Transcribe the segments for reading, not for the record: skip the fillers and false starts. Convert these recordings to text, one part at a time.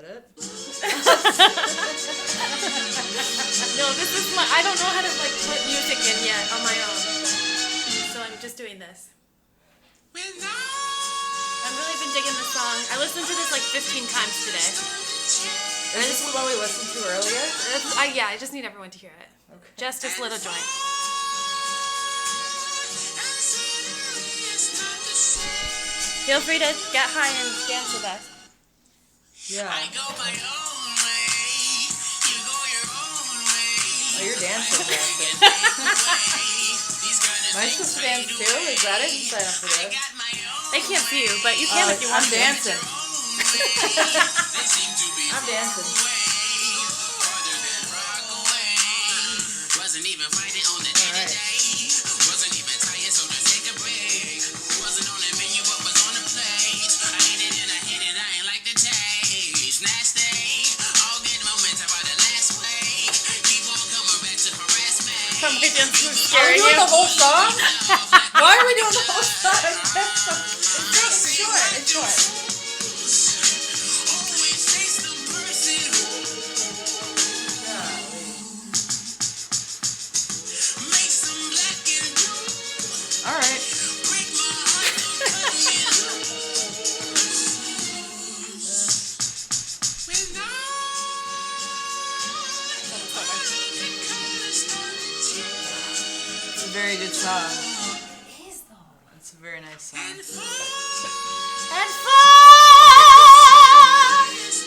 that it? No, this is my... I don't know how to, like, put music in yet on my own. So I'm just doing this. I've really been digging this song. I listened to this, like, 15 times today. And this is the one we listened to earlier? Yeah, I just need everyone to hear it. Okay. Just this little joint. Feel free to get high and dance with us. Yeah. I go my own way. You go your own way. Oh, you're dancing. Am I supposed to dance too? Is that it? You sign up for this? They can't see you, but you can if you want I'm to. dancing. I'm dancing. Wasn't even fighting on the day-to-day. Wasn't even tired, so to take a break. Wasn't on the menu, but was on the plate. I hate it and I hate it, I ain't like the taste. Nasty, all good moments about the last way. Keep on coming back to harass me. Some dance was Are we scaring doing you. the whole song? Why are we doing the whole song? It's short. It's short. Always chase the person who makes them black and blue. All right. Break my heart, don't cut me loose. When It's a very good song. It is though. It's a very nice song. And fun!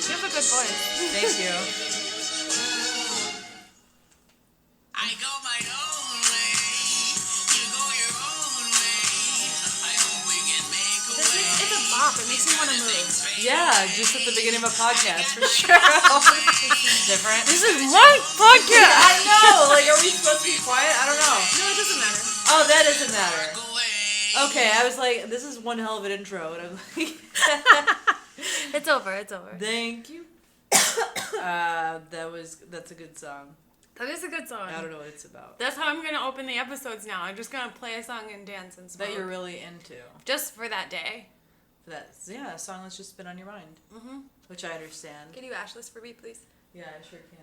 You have a good voice. Thank you. I go my own way. You go your own way. I hope we can make a way. It's a bop. It makes me want to move. Yeah, just at the beginning of a podcast for sure. This is different. This is my podcast. I know. Like, are we supposed to be quiet? I don't know. No, it doesn't matter. Oh, that doesn't matter. Away. Okay, I was like, this is one hell of an intro, and I'm like, It's over. It's over. thank you. That's a good song. That is a good song. I don't know what it's about. That's how I'm going to open the episodes now. I'm just going to play a song and dance and smoke. That you're really into. Just for that day. That's a song that's just been on your mind, which I understand. Can you ash this for me, please? Yeah, I sure can.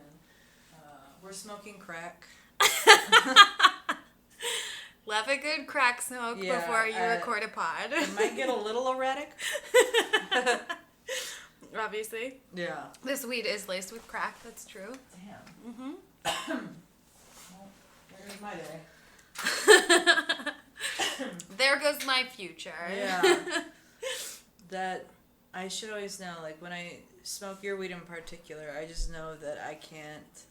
We're smoking crack. Love a good crack smoke Yeah, before you record a pod. It might get a little erratic. Obviously. Yeah. This weed is laced with crack. That's true. Damn. Well, there's my day. There goes my future. Yeah. That I should always know, like, when I smoke your weed in particular, I just know that I can't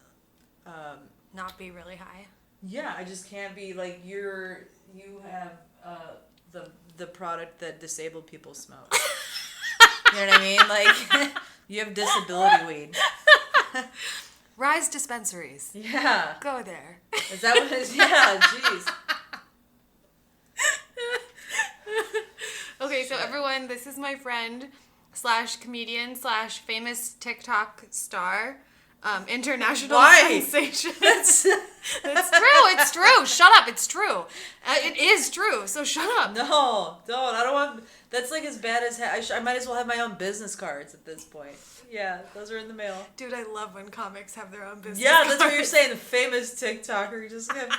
Not be really high. yeah, I just can't be like you have the product that disabled people smoke. You know what I mean? Like, you have disability weed. Rise dispensaries. Yeah. Go there. Is that what it is? Yeah, jeez. Okay, so everyone, this is my friend / comedian / famous TikTok star, international sensation. It's true. It's true. Shut up. It's true. It is true. So shut up. No, don't. I don't want. That's like as bad as I might as well have my own business cards at this point. Yeah, those are in the mail. Dude, I love when comics have their own business. Yeah, that's what you're cards. saying. The famous TikToker. You just have.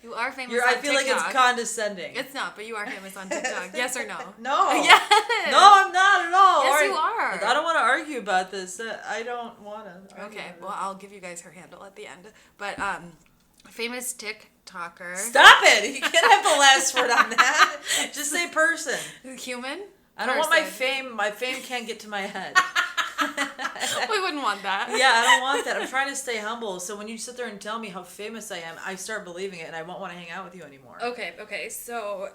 You are famous. I on feel like TikTok. it's condescending. It's not, but you are famous on TikTok. Yes or no? No. Yes. No, I'm not at all. Yes, All you are. I don't want to argue about this. I don't want to. Okay, well, I'll give you guys her handle at the end. But famous TikToker. Stop it! You can't have the last word on that. Just say person. Human. I don't want my Person. fame. My fame can't get to my head. We wouldn't want that. Yeah, I don't want that. I'm trying to stay humble. So when you sit there and tell me how famous I am, I start believing it, and I won't want to hang out with you anymore. Okay. So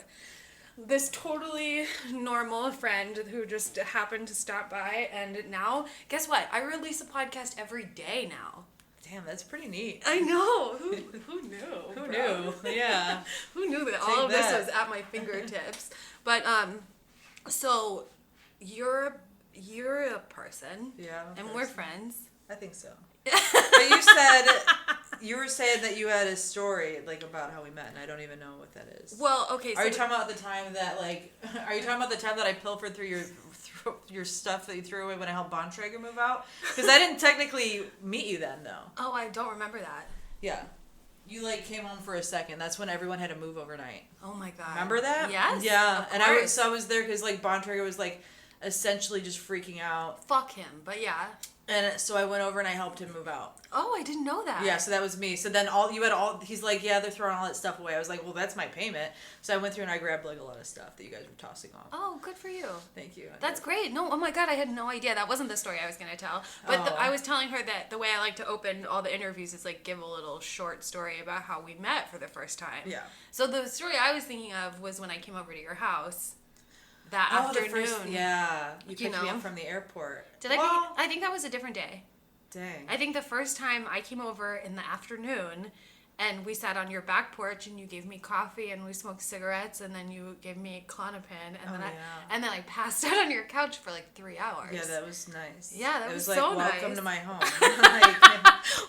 this totally normal friend who just happened to stop by, and now, guess what? I release a podcast every day now. Damn, that's pretty neat. I know. Who knew? Who bro? knew? Yeah. Who knew that Take all of this that. was at my fingertips? But so you're a person. Yeah. I'm a And we're person. friends. I think so. But you were saying that you had a story like about how we met, and I don't even know what that is. Well, okay. Are you talking about the time that I pilfered through your stuff that you threw away when I helped Bontrager move out. Because I didn't technically meet you then, though. Oh, I don't remember that. Yeah. You, like, came home for a second. That's when everyone had to move overnight. Oh, my God. Remember that? Yes. Yeah. Of And course. I was there because, like, Bontrager was, like, essentially just freaking out. Fuck him, but yeah. And so I went over and I helped him move out. Oh, I didn't know that. Yeah, so that was me. So then he's like, yeah, they're throwing all that stuff away. I was like, well, that's my payment. So I went through and I grabbed like a lot of stuff that you guys were tossing off. Oh, good for you. Thank you. That's great. No, oh my God, I had no idea. That wasn't the story I was going to tell. But I was telling her that the way I like to open all the interviews is like give a little short story about how we met for the first time. Yeah. So the story I was thinking of was when I came over to your house that afternoon. You picked me up from the airport. I think that was a different day. Dang. I think the first time I came over in the afternoon and we sat on your back porch and you gave me coffee and we smoked cigarettes and then you gave me Klonopin and then I passed out on your couch for like 3 hours. Yeah, that was nice. Yeah, that was like, so nice. welcome to my home.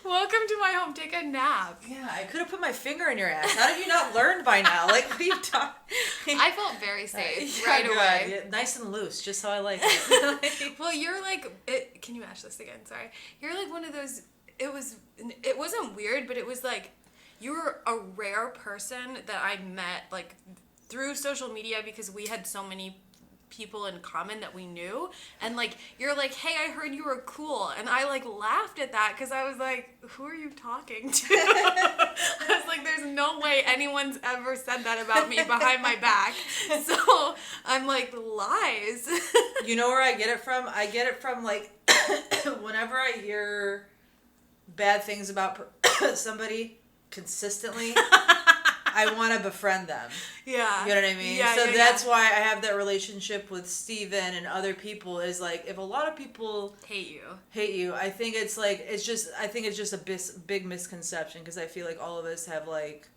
Welcome to my home. Take a nap. Yeah, I could have put my finger in your ass. How have you not learned by now? Like, what are you talking? I felt very safe right away. Yeah, nice and loose, just how I like it. Well, you're like, can you match this again? Sorry. You're like one of those, it wasn't weird, but it was like, you were a rare person that I met like through social media because we had so many people in common that we knew, and like you're like, hey, I heard you were cool, and I like laughed at that because I was like, who are you talking to? I was like, there's no way anyone's ever said that about me behind my back. So I'm like, lies. You know where I get it from? I get it from like whenever I hear bad things about somebody consistently, I want to befriend them. Yeah. You know what I mean? Yeah, so yeah, that's why I have that relationship with Steven and other people is like, if a lot of people hate you, I think it's like, it's just a big misconception because I feel like all of us have like,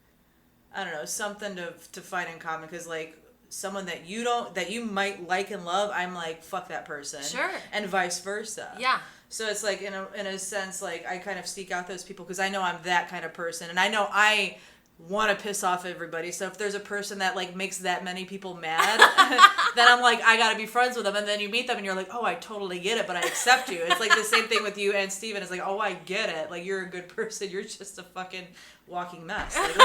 I don't know, something to find in common because like someone that you might like and love, I'm like, fuck that person. Sure. And vice versa. Yeah. So it's like, in a sense, like I kind of seek out those people because I know I'm that kind of person and I know I want to piss off everybody. So if there's a person that like makes that many people mad, then I'm like, I gotta be friends with them. And then you meet them and you're like, oh, I totally get it, but I accept you. It's like the same thing with you and Steven. It's like, oh, I get it. Like, you're a good person. You're just a fucking walking mess. Like,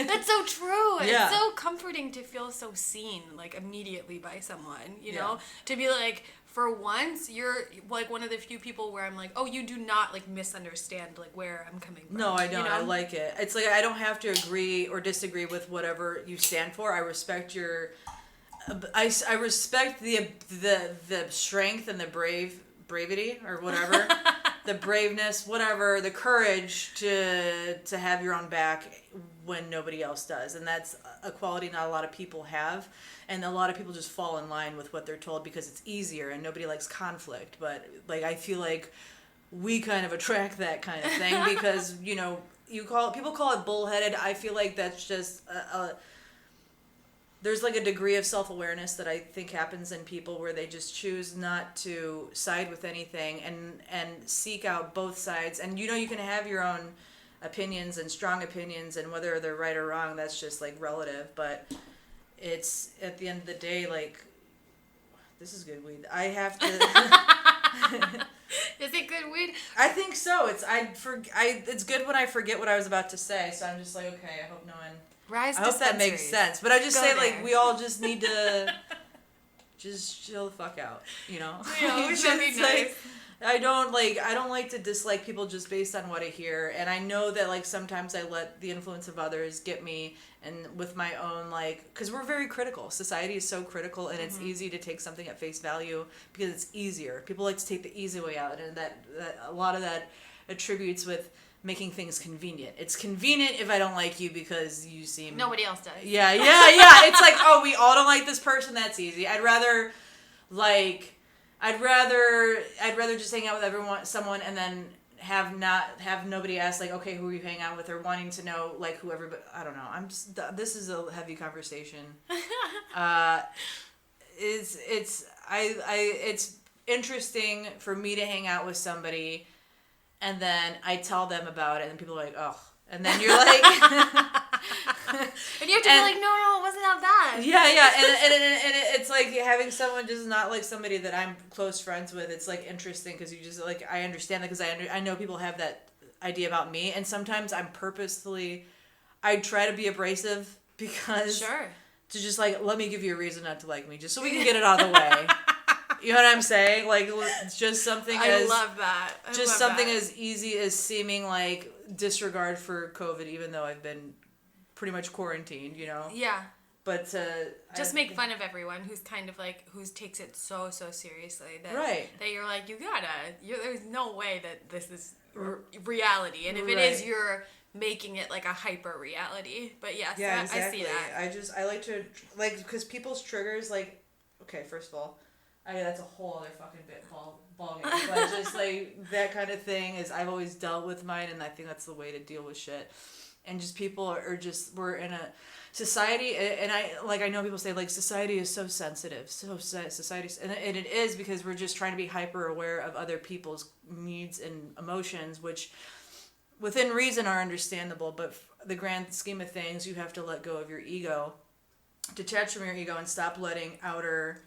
that's so true. Yeah. It's so comforting to feel so seen, like immediately by someone, you know, to be like, for once, you're like one of the few people where I'm like, oh, you do not like misunderstand like where I'm coming from. No, I don't. You know? I like it. It's like I don't have to agree or disagree with whatever you stand for. I respect your. I respect the strength and the bravery or whatever, the braveness, whatever, the courage to have your own back when nobody else does, and that's a quality not a lot of people have. And a lot of people just fall in line with what they're told because it's easier and nobody likes conflict. But like I feel like we kind of attract that kind of thing because, you know, people call it bullheaded. I feel like that's just there's like a degree of self-awareness that I think happens in people where they just choose not to side with anything and seek out both sides. And you know, you can have your own opinions and strong opinions, and whether they're right or wrong, that's just like relative. But it's at the end of the day, like, this is good weed. I have to. Is it good weed? I think so. It's good when I forget what I was about to say. So I'm just like, okay. I hope no one. I hope that makes sense. But I just say like we all just need to just chill the fuck out. You know. Yeah, which would be nice. Like, I don't like to dislike people just based on what I hear, and I know that like sometimes I let the influence of others get me, and with my own like, because we're very critical. Society is so critical, and it's easy to take something at face value because it's easier. People like to take the easy way out, and that a lot of that attributes with making things convenient. It's convenient if I don't like you because you seem nobody else does. Yeah. It's like, oh, we all don't like this person. That's easy. I'd rather just hang out with someone, and then have nobody ask like, okay, who are you hanging out with, or wanting to know like who everybody. I don't know. This is a heavy conversation. It's interesting for me to hang out with somebody, and then I tell them about it, and people are like, oh, and then you're like, And you have to be like, no, it wasn't that bad. Yeah, and it's like having someone just not like somebody that I'm close friends with. It's like interesting because you just like I understand that because I know people have that idea about me, and sometimes I'm purposefully I try to be abrasive because to just like let me give you a reason not to like me, just so we can get it out of the way. You know what I'm saying? Like it's just something. I love that. As easy as seeming like disregard for COVID, even though I've been pretty much quarantined, you know? Yeah. But just make fun of everyone who's kind of like who takes it so seriously that that you're like there's no way that this is reality, and if it is, you're making it like a hyper reality. But yes, exactly. I see that. I like to like because people's triggers like okay, first of all, that's a whole other fucking ball game. But just like that kind of thing is I've always dealt with mine, and I think that's the way to deal with shit. And just people are just we're in a society, and I know people say like society is so sensitive, society, and it is because we're just trying to be hyper aware of other people's needs and emotions, which within reason are understandable, but the grand scheme of things, you have to let go of your ego, detach from your ego, and stop letting outer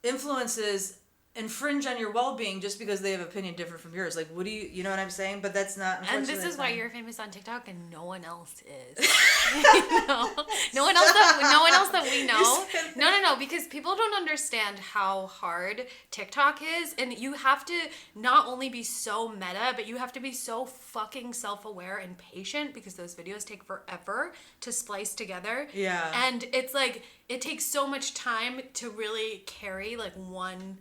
influences infringe on your well-being just because they have an opinion different from yours. Like, what do you know what I'm saying? But that's not. And this is why you're famous on TikTok, and no one else is. No one else that we know. No, because people don't understand how hard TikTok is, and you have to not only be so meta, but you have to be so fucking self-aware and patient because those videos take forever to splice together. Yeah. And it's like it takes so much time to really carry like one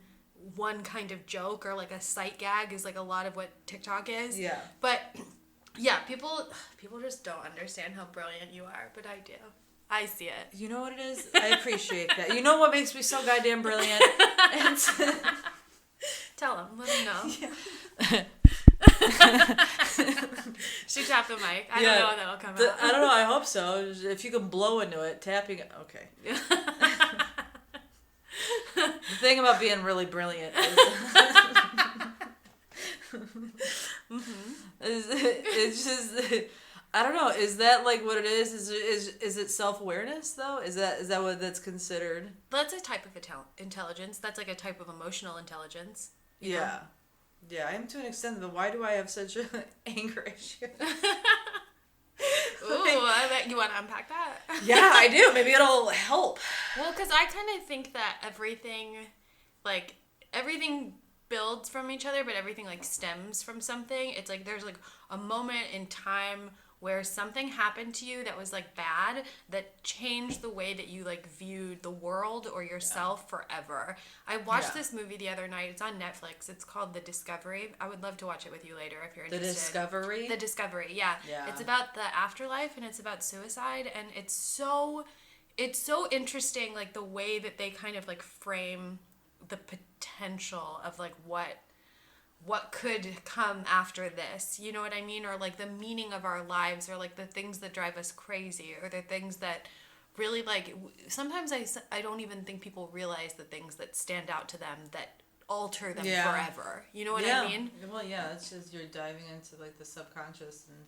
kind of joke or like a sight gag is like a lot of what TikTok is. Yeah. But yeah, people just don't understand how brilliant you are, but I do. I see it. You know what it is? I appreciate that. You know what makes me so goddamn brilliant? Tell them. Let them know. Yeah. She tapped the mic. I don't know when that'll come out. I don't know. I hope so. If you can blow into it, tapping it. Okay. The thing about being really brilliant is, it's just I don't know. Is that like what it is? Is it self-awareness though? Is that what that's considered? That's a type of intelligence. That's like a type of emotional intelligence. Yeah. Know? Yeah, I am to an extent, but why do I have such an anger issue? Ooh, I bet you want to unpack that. Yeah, I do. Maybe it'll help. Well, because I kind of think that everything builds from each other, but everything like stems from something. It's like there's like a moment in time where something happened to you that was like bad that changed the way that you like viewed the world or yourself forever. I watched this movie the other night. It's on Netflix. It's called The Discovery. I would love to watch it with you later if you're interested. The Discovery? The Discovery, yeah. It's about the afterlife and it's about suicide, and it's so interesting, like the way that they kind of like frame the potential of like what could come after this, you know what I mean? Or like the meaning of our lives, or like the things that drive us crazy, or the things that really like, sometimes I don't even think people realize the things that stand out to them that alter them forever. You know what I mean? Well, yeah, it's just you're diving into like the subconscious and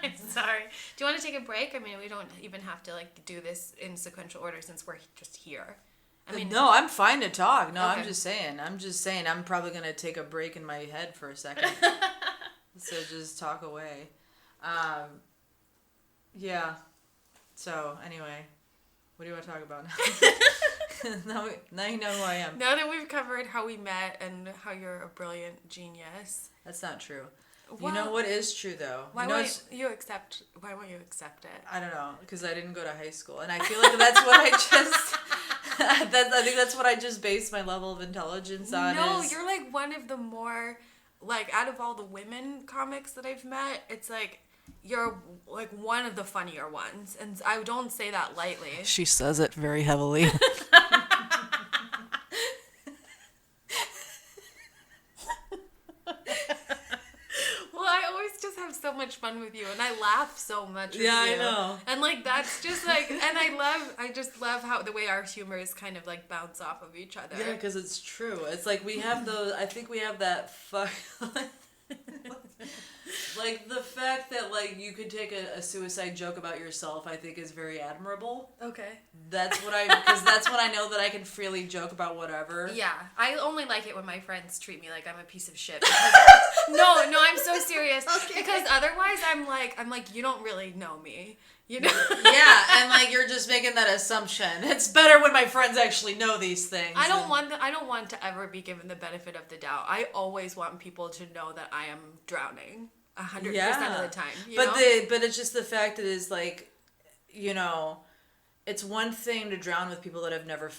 I'm sorry. Do you want to take a break? I mean, we don't even have to like do this in sequential order since we're just here. I mean, no, I'm fine to talk. No, okay. I'm just saying I'm probably going to take a break in my head for a second. So just talk away. Yeah. So anyway, what do you want to talk about now? now you know who I am. Now that we've covered how we met and how you're a brilliant genius. That's not true. Well, you know what is true though? Why won't you accept it? I don't know, because I didn't go to high school, and I feel like that's what I just. I think that's what I just based my level of intelligence on. No, you're like one of the more, like, out of all the women comics that I've met, it's like you're like one of the funnier ones, and I don't say that lightly. She says it very heavily. Have so much fun with you, and I laugh so much with you. I know. And like that's just like, and I just love how the way our humors kind of like bounce off of each other. Yeah, because it's true. It's like we have those. I think we have that Like, the fact that, like, you could take a suicide joke about yourself, I think is very admirable. Okay. Because that's when I know that I can freely joke about whatever. Yeah, I only like it when my friends treat me like I'm a piece of shit. Because, no, I'm so serious. Okay. Because otherwise, I'm like, you don't really know me, you know? Yeah, and like you're just making that assumption. It's better when my friends actually know these things. I don't want to ever be given the benefit of the doubt. I always want people to know that I am drowning 100% of the time. But it's just the fact that it's like, you know, it's one thing to drown with people that have never,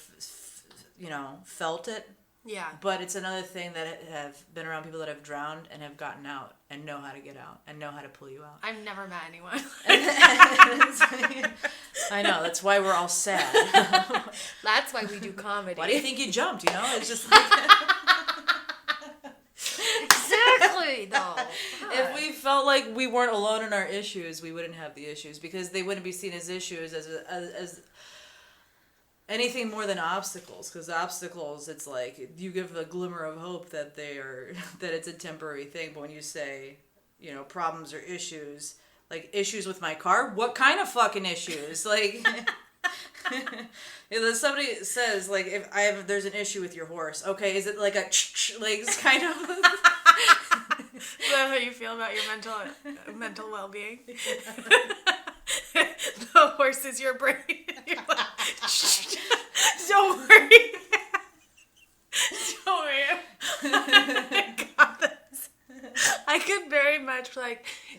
felt it. Yeah. But it's another thing that have been around people that have drowned and have gotten out and know how to get out and know how to pull you out. I've never met anyone. I know, that's why we're all sad. That's why we do comedy. Why do you think you jumped, It's just like... Exactly, though. If we felt like we weren't alone in our issues, we wouldn't have the issues because they wouldn't be seen as issues as anything more than obstacles. Because obstacles, it's like you give a glimmer of hope that that it's a temporary thing. But when you say, problems or issues, like issues with my car, what kind of fucking issues? Like, if somebody says like if there's an issue with your horse, okay, is it like a like kind of? Is that how you feel about your mental well-being? The horse is your brain. You're like, don't worry. Don't worry. I got this. I could very much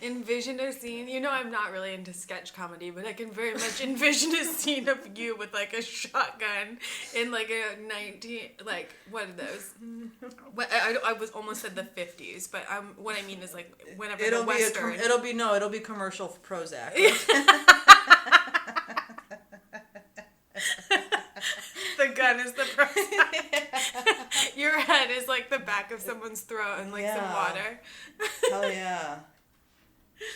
envision a scene. I'm not really into sketch comedy, but I can very much envision a scene of you with a shotgun in a 19 what are those? I was almost said the 50s, but what I mean is whenever it'll the Western. It'll be commercial Prozac. The gun is the Prozac. Your head is the back of someone's throat and some water. Hell yeah.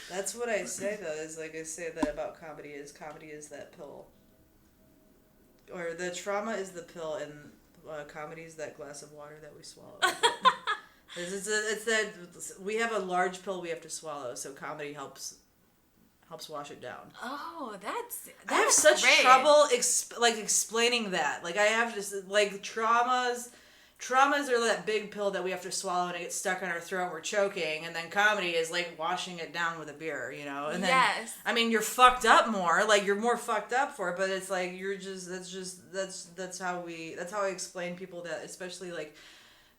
That's what I say though, is I say that about comedy is that pill. Or the trauma is the pill and comedy is that glass of water that we swallow. it's that we have a large pill we have to swallow, so comedy helps wash it down. Oh, that's I have such great. trouble explaining that. I have to traumas are that big pill that we have to swallow and it gets stuck in our throat and we're choking, and then comedy is washing it down with a beer, And then, yes. I mean, you're fucked up more, you're more fucked up for it, but it's that's how I explain people that, especially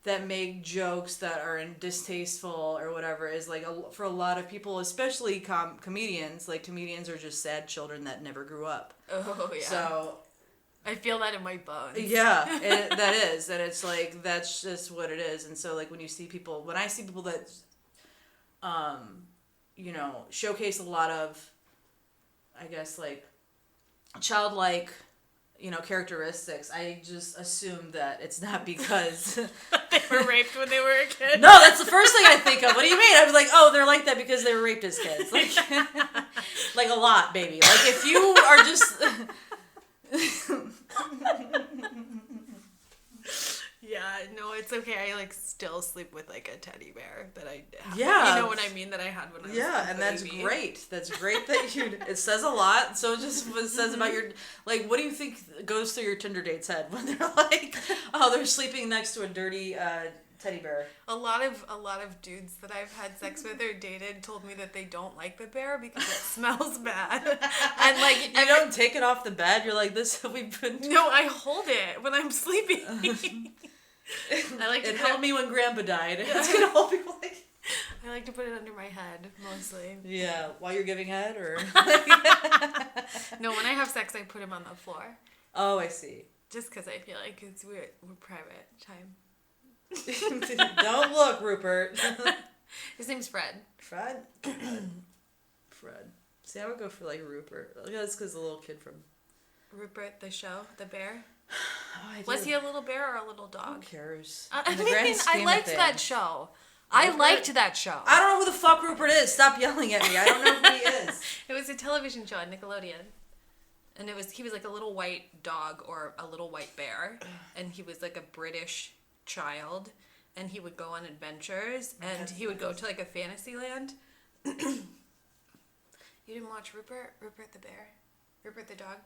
that make jokes that are distasteful or whatever, is for a lot of people, especially comedians, comedians are just sad children that never grew up. Oh yeah. So I feel that in my bones. Yeah, that is, and it's that's just what it is. And so when I see people that, showcase a lot of, I guess childlike, characteristics, I just assume that it's not because they were raped when they were a kid. No, that's the first thing I think of. What do you mean? I was oh, they're like that because they were raped as kids. A lot, baby. If you are just. Yeah, no, it's okay. I still sleep with a teddy bear that I have. Yeah. You know what I mean, that I had when I was a and baby. that's great. That's great that it says a lot. So just what it says about your, what do you think goes through your Tinder date's head when they're oh, they're sleeping next to a dirty teddy bear? A lot of dudes that I've had sex with or dated told me that they don't like the bear because it smells bad. And you don't take it off the bed. You're this we've been. No, I hold it when I'm sleeping. It held me when Grandpa died. It's gonna hold people I like to put it under my head mostly. Yeah, while you're giving head, or. No, when I have sex, I put him on the floor. Oh, I see. Just because I feel it's weird. We're private time. Don't look, Rupert. His name's Fred. Fred? Fred. See, I would go for Rupert. That's because the little kid from Rupert the show, the bear. Oh, was he a little bear or a little dog? Who cares? I liked that show. I liked that show. I don't know who the fuck Rupert is. Stop yelling at me. I don't know who he is. It was a television show on Nickelodeon. And he was a little white dog or a little white bear. And he was a British child. And he would go on adventures. And he would go to a fantasy land. You didn't watch Rupert? Rupert the bear? Rupert the dog?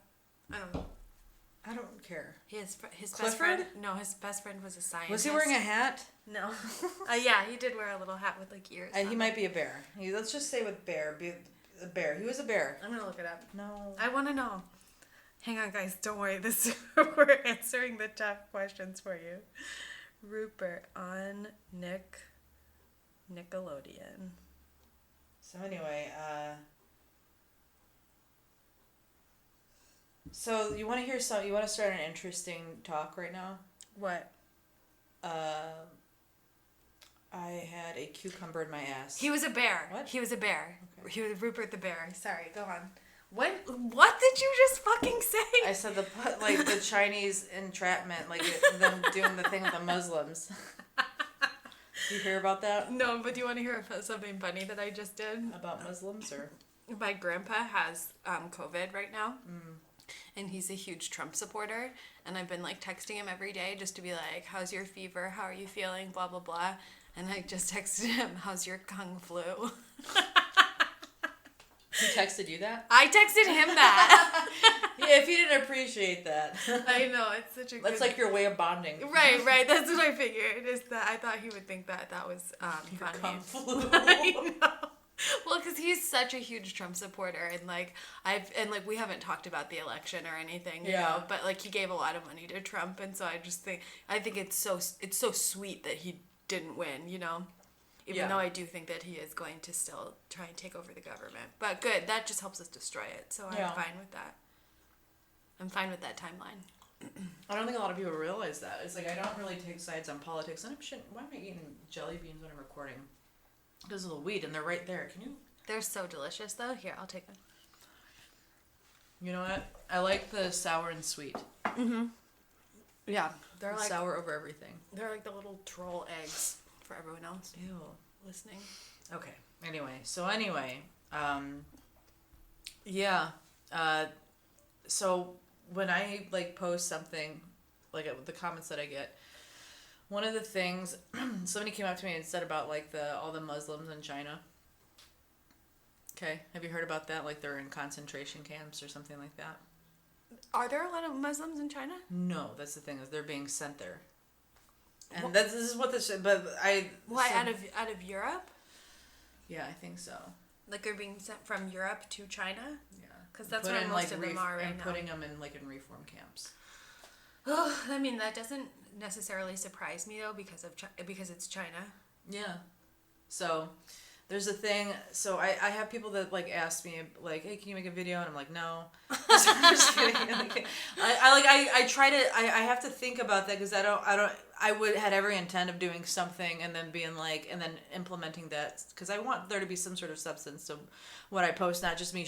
I don't know. I don't care. His best Clifford? friend. No, his best friend was a scientist. Was he wearing a hat? No. Yeah, he did wear a little hat with like ears. He might be a bear. Let's just say with bear. Be a bear. He was a bear. I'm gonna look it up. No. I want to know. Hang on, guys. Don't worry. We're answering the tough questions for you. Rupert on Nickelodeon. So anyway, so you want to hear some? You want to start an interesting talk right now? What? I had a cucumber in my ass. He was a bear. What? He was a bear. Okay. He was Rupert the bear. Sorry. Go on. What did you just fucking say? I said the Chinese entrapment, like them doing the thing with the Muslims. Did you hear about that? No, but do you want to hear about something funny that I just did? About Muslims or? My grandpa has COVID right now. And he's a huge Trump supporter. And I've been like texting him every day just to be like, how's your fever? How are you feeling? Blah, blah, blah. And I just texted him, how's your kung flu? He texted you that? I texted him that. Yeah, if you didn't appreciate that. I know, it's such a That's like your way of bonding. Right. That's what I figured. Is that I thought he would think that was Your funny. kung flu. I know. Well, because he's such a huge Trump supporter, and we haven't talked about the election or anything, you know, but like he gave a lot of money to Trump, and so I think it's so sweet that he didn't win, you know, even though I do think that he is going to still try and take over the government. But good, that just helps us destroy it, so I'm fine with that. I'm fine with that timeline. I don't think a lot of people realize that. It's like I don't really take sides on politics, and why am I eating jelly beans when I'm recording? Because of the weed, and they're right there. Can you? They're so delicious, though. Here, I'll take them. You know what? I like the sour and sweet. Mm-hmm. Yeah, they're like sour over everything. They're like the little troll eggs for everyone else. Ew. Listening. Okay. Anyway, yeah. So when I like post something, like the comments that I get. One of the things, somebody came up to me and said about like all the Muslims in China. Okay, have you heard about that? Like they're in concentration camps or something like that. Are there a lot of Muslims in China? No, that's the thing is they're being sent there. And this is what this. But I. Why out of Europe? Yeah, I think so. Like they're being sent from Europe to China. Yeah, because that's where most of them are right now. Putting them in reform camps. Oh, I mean that doesn't necessarily surprise me though because it's China. Yeah. So there's a thing. So I have people that like ask me like, hey, can you make a video? And I'm like, no. I'm just kidding. I try to. I have to think about that because I would had every intent of doing something and then being like and then implementing that because I want there to be some sort of substance to what I post, not just me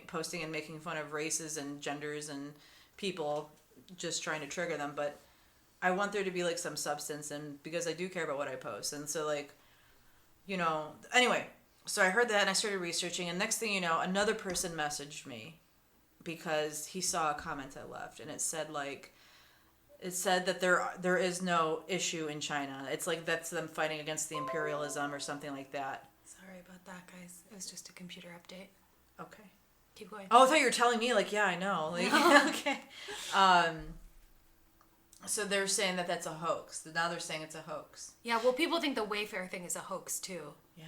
posting and making fun of races and genders and people just trying to trigger them, but I want there to be like some substance and because I do care about what I post. And so like, you know, anyway, so I heard that and I started researching and next thing you know, another person messaged me because he saw a comment I left and it said that there is no issue in China. It's like that's them fighting against the imperialism or something like that. Sorry about that, guys. It was just a computer update. Okay. Keep going. Oh, I thought you were telling me, like, yeah, I know. Like, okay. So they're saying that that's a hoax. Now they're saying it's a hoax. Yeah, well, people think the Wayfair thing is a hoax, too. Yeah.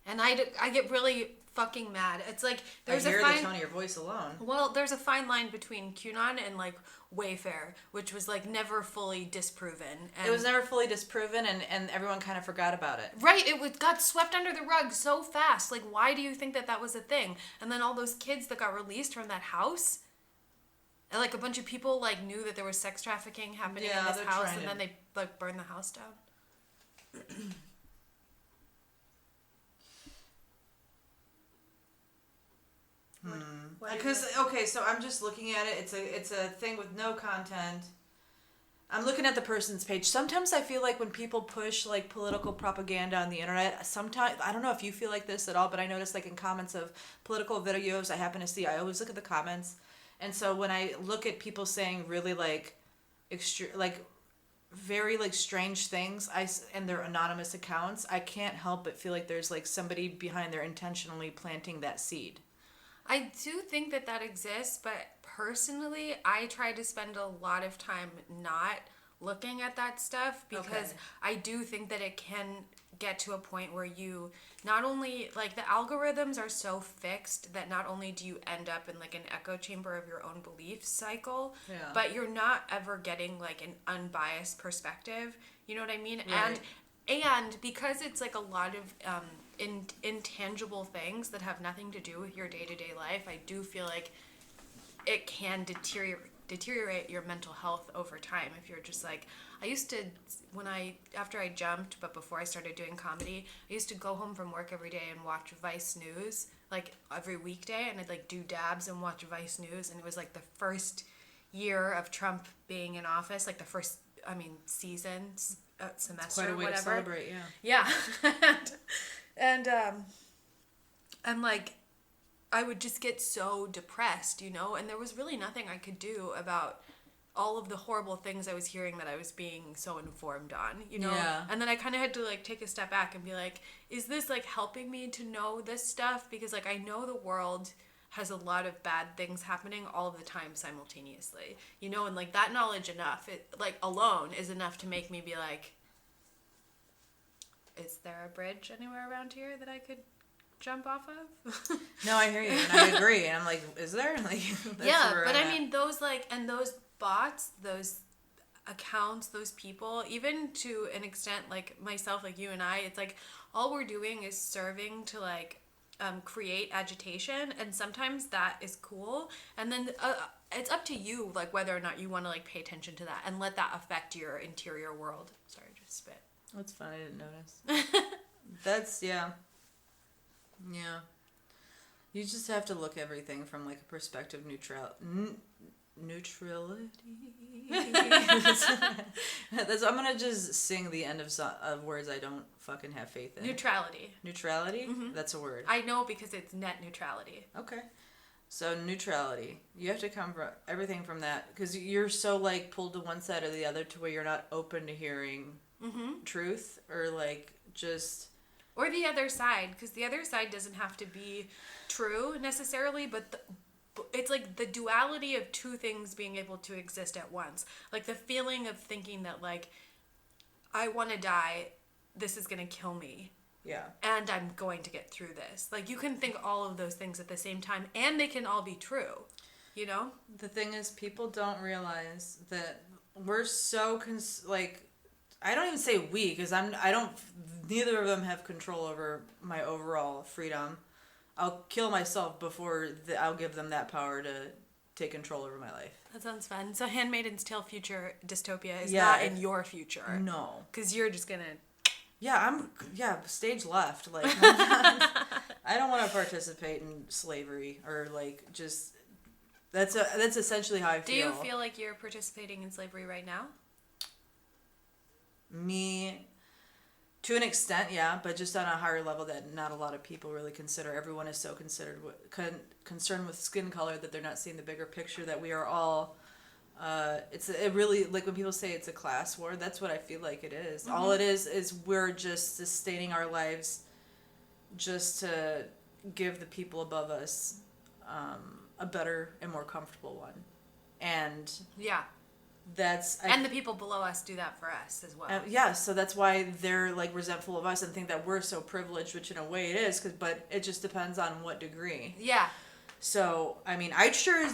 And I get really fucking mad. It's like, there's I hear the tone of your voice alone. Well, there's a fine line between QAnon and, like, Wayfair, which was, like, never fully disproven. And it was never fully disproven, and everyone kind of forgot about it. Right, got swept under the rug so fast. Like, why do you think that was a thing? And then all those kids that got released from that house, and, like, a bunch of people, like, knew that there was sex trafficking happening in this house, and then they, like, burned the house down. Because okay, so I'm just looking at it. It's a thing with no content. I'm looking at the person's page. Sometimes I feel like when people push like political propaganda on the internet, sometimes I don't know if you feel like this at all, but I notice like in comments of political videos I always look at the comments, and so when I look at people saying really like very like strange things and their anonymous accounts, I can't help but feel like there's like somebody behind there intentionally planting that seed. I do think that exists, but personally, I try to spend a lot of time not looking at that stuff because I do think that it can get to a point where you not only, like, the algorithms are so fixed that not only do you end up in like an echo chamber of your own belief cycle, but you're not ever getting like an unbiased perspective. You know what I mean? Right. And because it's like a lot of intangible things that have nothing to do with your day-to-day life, I do feel like it can deteriorate your mental health over time if you're just like, I used to, after I jumped, but before I started doing comedy, I used to go home from work every day and watch Vice News, like every weekday, and I'd like do dabs and watch Vice News, and it was like the first year of Trump being in office, like the first, season, semester, Quite a way whatever. to celebrate, yeah. Yeah. and like, I would just get so depressed, and there was really nothing I could do about all of the horrible things I was hearing that I was being so informed on, Yeah. And then I kind of had to like take a step back and be like, is this like helping me to know this stuff? Because like I know the world has a lot of bad things happening all of the time simultaneously, and like that knowledge alone is enough to make me be like, is there a bridge anywhere around here that I could jump off of? No, I hear you, and I agree. And I'm like, is there? Like, that's yeah, where but I'm I at. mean, those those bots, those accounts, those people, even to an extent, like myself, like you and I, it's like all we're doing is serving to like create agitation, and sometimes that is cool, and then it's up to you, like whether or not you want to like pay attention to that and let that affect your interior world. Sorry, just spit. That's fine. I didn't notice. That's, yeah. Yeah. You just have to look at everything from like a perspective neutrality. I'm gonna just sing the end of words I don't fucking have faith in. Neutrality. Neutrality? Mm-hmm. That's a word. I know because it's net neutrality. Okay. So neutrality. You have to come from everything from that, because you're so like pulled to one side or the other to where you're not open to hearing truth or like just... Or the other side, because the other side doesn't have to be true necessarily, but it's like the duality of two things being able to exist at once. Like the feeling of thinking that like, I want to die, this is going to kill me. Yeah. And I'm going to get through this. Like you can think all of those things at the same time, and they can all be true, The thing is, people don't realize that we're so, I don't even say we, because neither of them have control over my overall freedom. I'll kill myself before I'll give them that power to take control over my life. That sounds fun. So Handmaid's Tale future dystopia is not in your future. No. Because you're just going to... Yeah, stage left. Like, I don't want to participate in slavery or like just... That's essentially how I feel. Do you feel like you're participating in slavery right now? Me, to an extent, yeah, but just on a higher level that not a lot of people really consider. Everyone is so concerned with skin color that they're not seeing the bigger picture that we are all. It really, like when people say it's a class war, that's what I feel like it is. Mm-hmm. All it is we're just sustaining our lives just to give the people above us a better and more comfortable one. And yeah. And the people below us do that for us as well. Yeah, so that's why they're like resentful of us and think that we're so privileged, which in a way it is, but it just depends on what degree. Yeah. So, I mean, I sure as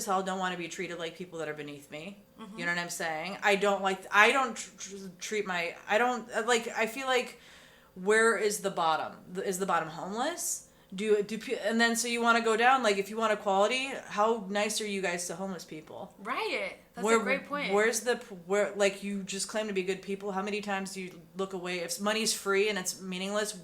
hell don't want to be treated like people that are beneath me. Mm-hmm. You know what I'm saying? I feel like, where is the bottom? Is the bottom homeless? And then so you want to go down, like if you want equality, how nice are you guys to homeless people? Right. That's a great point. Where like you just claim to be good people, how many times do you look away? If money's free and it's meaningless,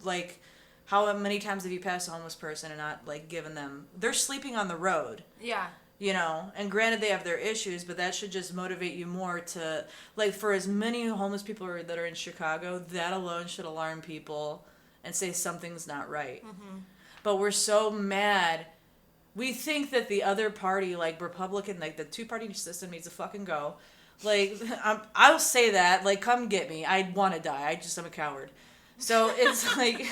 like how many times have you passed a homeless person and not like given them, they're sleeping on the road. Yeah. And granted they have their issues, but that should just motivate you more to, like, for as many homeless people that are in Chicago, that alone should alarm people and say something's not right. Mm-hmm. But we're so mad. We think that the other party, like Republican, like the two-party system needs to fucking go. Like, I'll say that. Like, come get me. I want to die. I'm a coward. So it's like,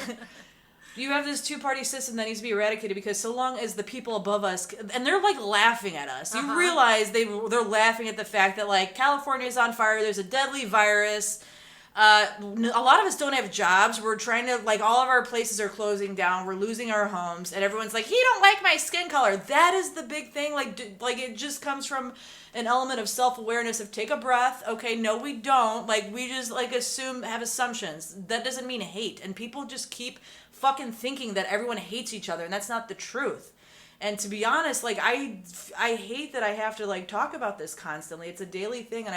you have this two-party system that needs to be eradicated because so long as the people above us, and they're like laughing at us. You realize they're laughing at the fact that like California's on fire. There's a deadly virus. A lot of us don't have jobs. We're trying to, like, all of our places are closing down. We're losing our homes. And everyone's like, he don't like my skin color. That is the big thing. Like it just comes from an element of self-awareness of take a breath. Okay, no, we don't. Like, we just, like, have assumptions. That doesn't mean hate. And people just keep fucking thinking that everyone hates each other. And that's not the truth. And to be honest, like, I hate that I have to, like, talk about this constantly. It's a daily thing.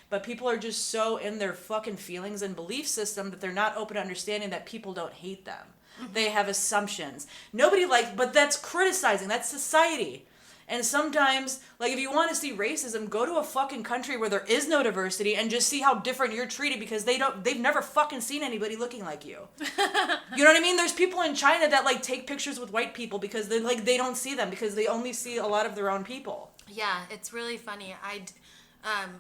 But people are just so in their fucking feelings and belief system that they're not open to understanding that people don't hate them. Mm-hmm. They have assumptions. But that's criticizing. That's society. And sometimes, like, if you want to see racism, go to a fucking country where there is no diversity and just see how different you're treated because they've never fucking seen anybody looking like you. You know what I mean? There's people in China that, like, take pictures with white people because they don't see them because they only see a lot of their own people. Yeah, it's really funny.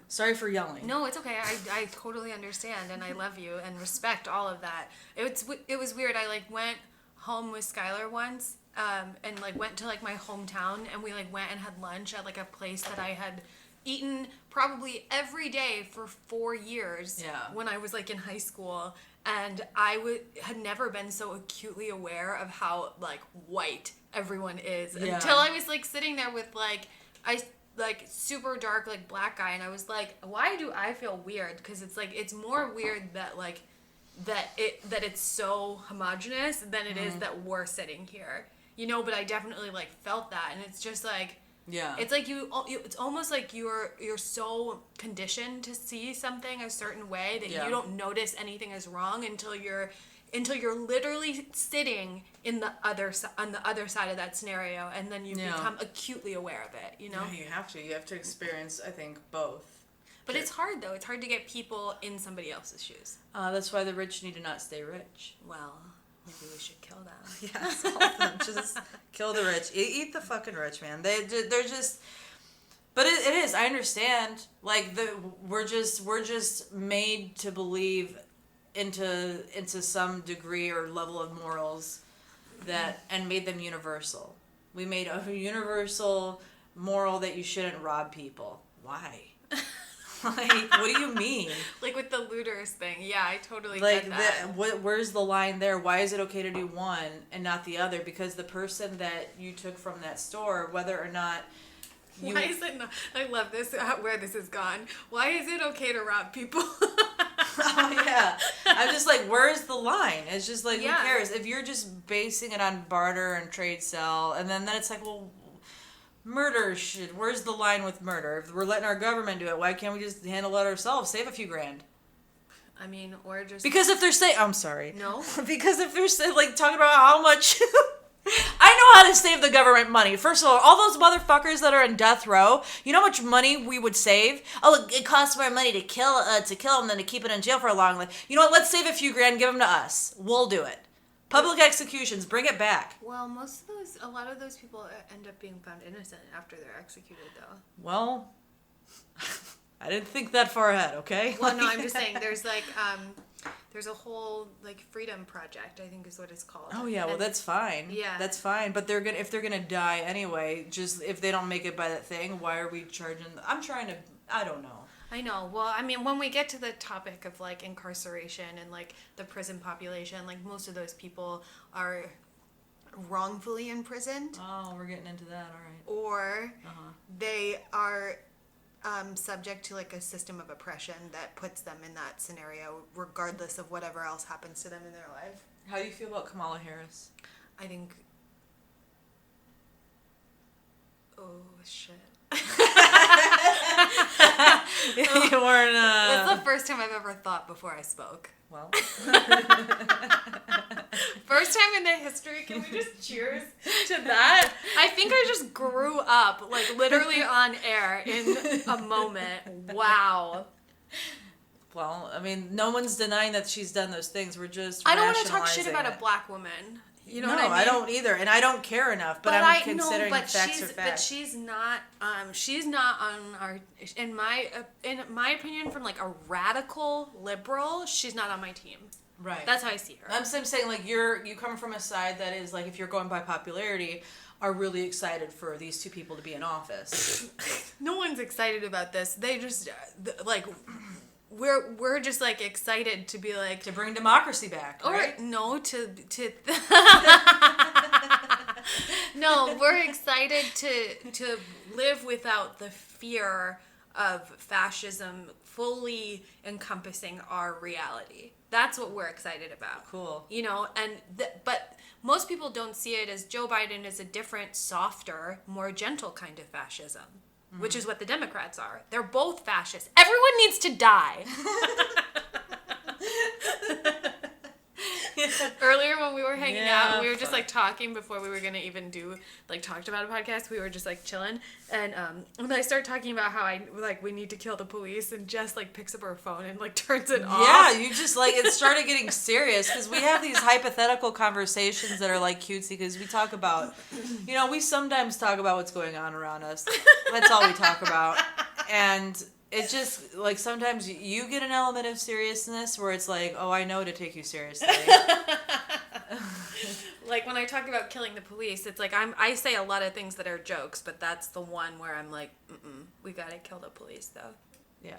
Sorry for yelling. No, it's okay. I totally understand, and I love you and respect all of that. It was weird. I, like, went home with Skylar once, and, like, went to, like, my hometown, and we, like, went and had lunch at, like, a place that I had eaten probably every day for 4 years when I was, like, in high school, and I had never been so acutely aware of how, like, white everyone is until I was, like, sitting there with, like, super dark, like, black guy, and I was like, why do I feel weird? Because it's like, it's more weird that, like, that it's so homogenous than it is that we're sitting here, you know. But I definitely, like, felt that, and it's just like, it's like it's almost like you're so conditioned to see something a certain way that you don't notice anything as wrong until you're literally sitting on the other side of that scenario, and then you become acutely aware of it, you know? Yeah, you have to experience, I think, both. But it's hard, though. It's hard to get people in somebody else's shoes. That's why the rich need to not stay rich. Well, maybe we should kill them. Yes, all of them. Just kill the rich. Eat the fucking rich, man. They're just... But it is. I understand. Like, we're just made to believe into some degree or level of morals and made them universal. We made a universal moral that you shouldn't rob people. Why? Like, what do you mean? Like with the looters thing. Yeah, I totally like get that. Where's the line there? Why is it okay to do one and not the other? Because the person that you took from that store, whether or not why is it not? I love this, where this has gone. Why is it okay to rob people? Oh, yeah. I'm just like, where's the line? It's just like, who cares? If you're just basing it on barter and trade sell, and then it's like, well, murder where's the line with murder? If we're letting our government do it, why can't we just handle it ourselves? Save a few grand. I mean, or just... Because if they're saying... I'm sorry. No? Because if they're like talking about how much... I know how to save the government money. First of all those motherfuckers that are in death row, you know how much money we would save? Oh, it costs more money to kill them than to keep it in jail for a long life. You know what? Let's save a few grand, give them to us. We'll do it. Public executions, bring it back. Well, a lot of those people end up being found innocent after they're executed, though. Well, I didn't think that far ahead, okay? Well, no, I'm just saying there's like, there's a whole, like, freedom project, I think is what it's called. Oh, yeah, well, that's fine. Yeah. That's fine, but if they're gonna die anyway, just, if they don't make it by that thing, why are we charging I don't know. I know. Well, I mean, when we get to the topic of, like, incarceration and, like, the prison population, like, most of those people are wrongfully imprisoned. Oh, we're getting into that, all right. Or they are subject to, like, a system of oppression that puts them in that scenario regardless of whatever else happens to them in their life. How do you feel about Kamala Harris? I think... Oh, shit. You weren't, That's the first time I've ever thought before I spoke. Well. First time in the history, can we just cheers to that? I think I just grew up, like, literally on air in a moment. Wow. Well, I mean, no one's denying that she's done those things. We're just I don't want to talk shit about a black woman. You know no, what I mean? I don't either, and I don't care enough. But I'm considering facts are facts. But she's not. She's not on our. In my opinion, from like a radical liberal, she's not on my team. Right. That's how I see her. I'm saying like you come from a side that is like, if you're going by popularity, are really excited for these two people to be in office. No one's excited about this. They just like. We're just like excited to be like to bring democracy back, right? Or no, to no, we're excited to live without the fear of fascism fully encompassing our reality. That's what we're excited about. Cool. You know, and but most people don't see it as Joe Biden is a different, softer, more gentle kind of fascism. Which is what the Democrats are. They're both fascists. Everyone needs to die. Earlier when we were hanging out, we were just like talking before we were gonna even talked about a podcast. We were just like chilling, and when I start talking about how we need to kill the police, and Jess like picks up her phone and like turns it off. Yeah, you just like it started getting serious because we have these hypothetical conversations that are like cutesy because we talk about, we sometimes talk about what's going on around us. That's all we talk about, and. It just, like, sometimes you get an element of seriousness where it's like, oh, I know to take you seriously. Like, when I talk about killing the police, it's like, I say a lot of things that are jokes, but that's the one where I'm like, we gotta kill the police, though. Yeah.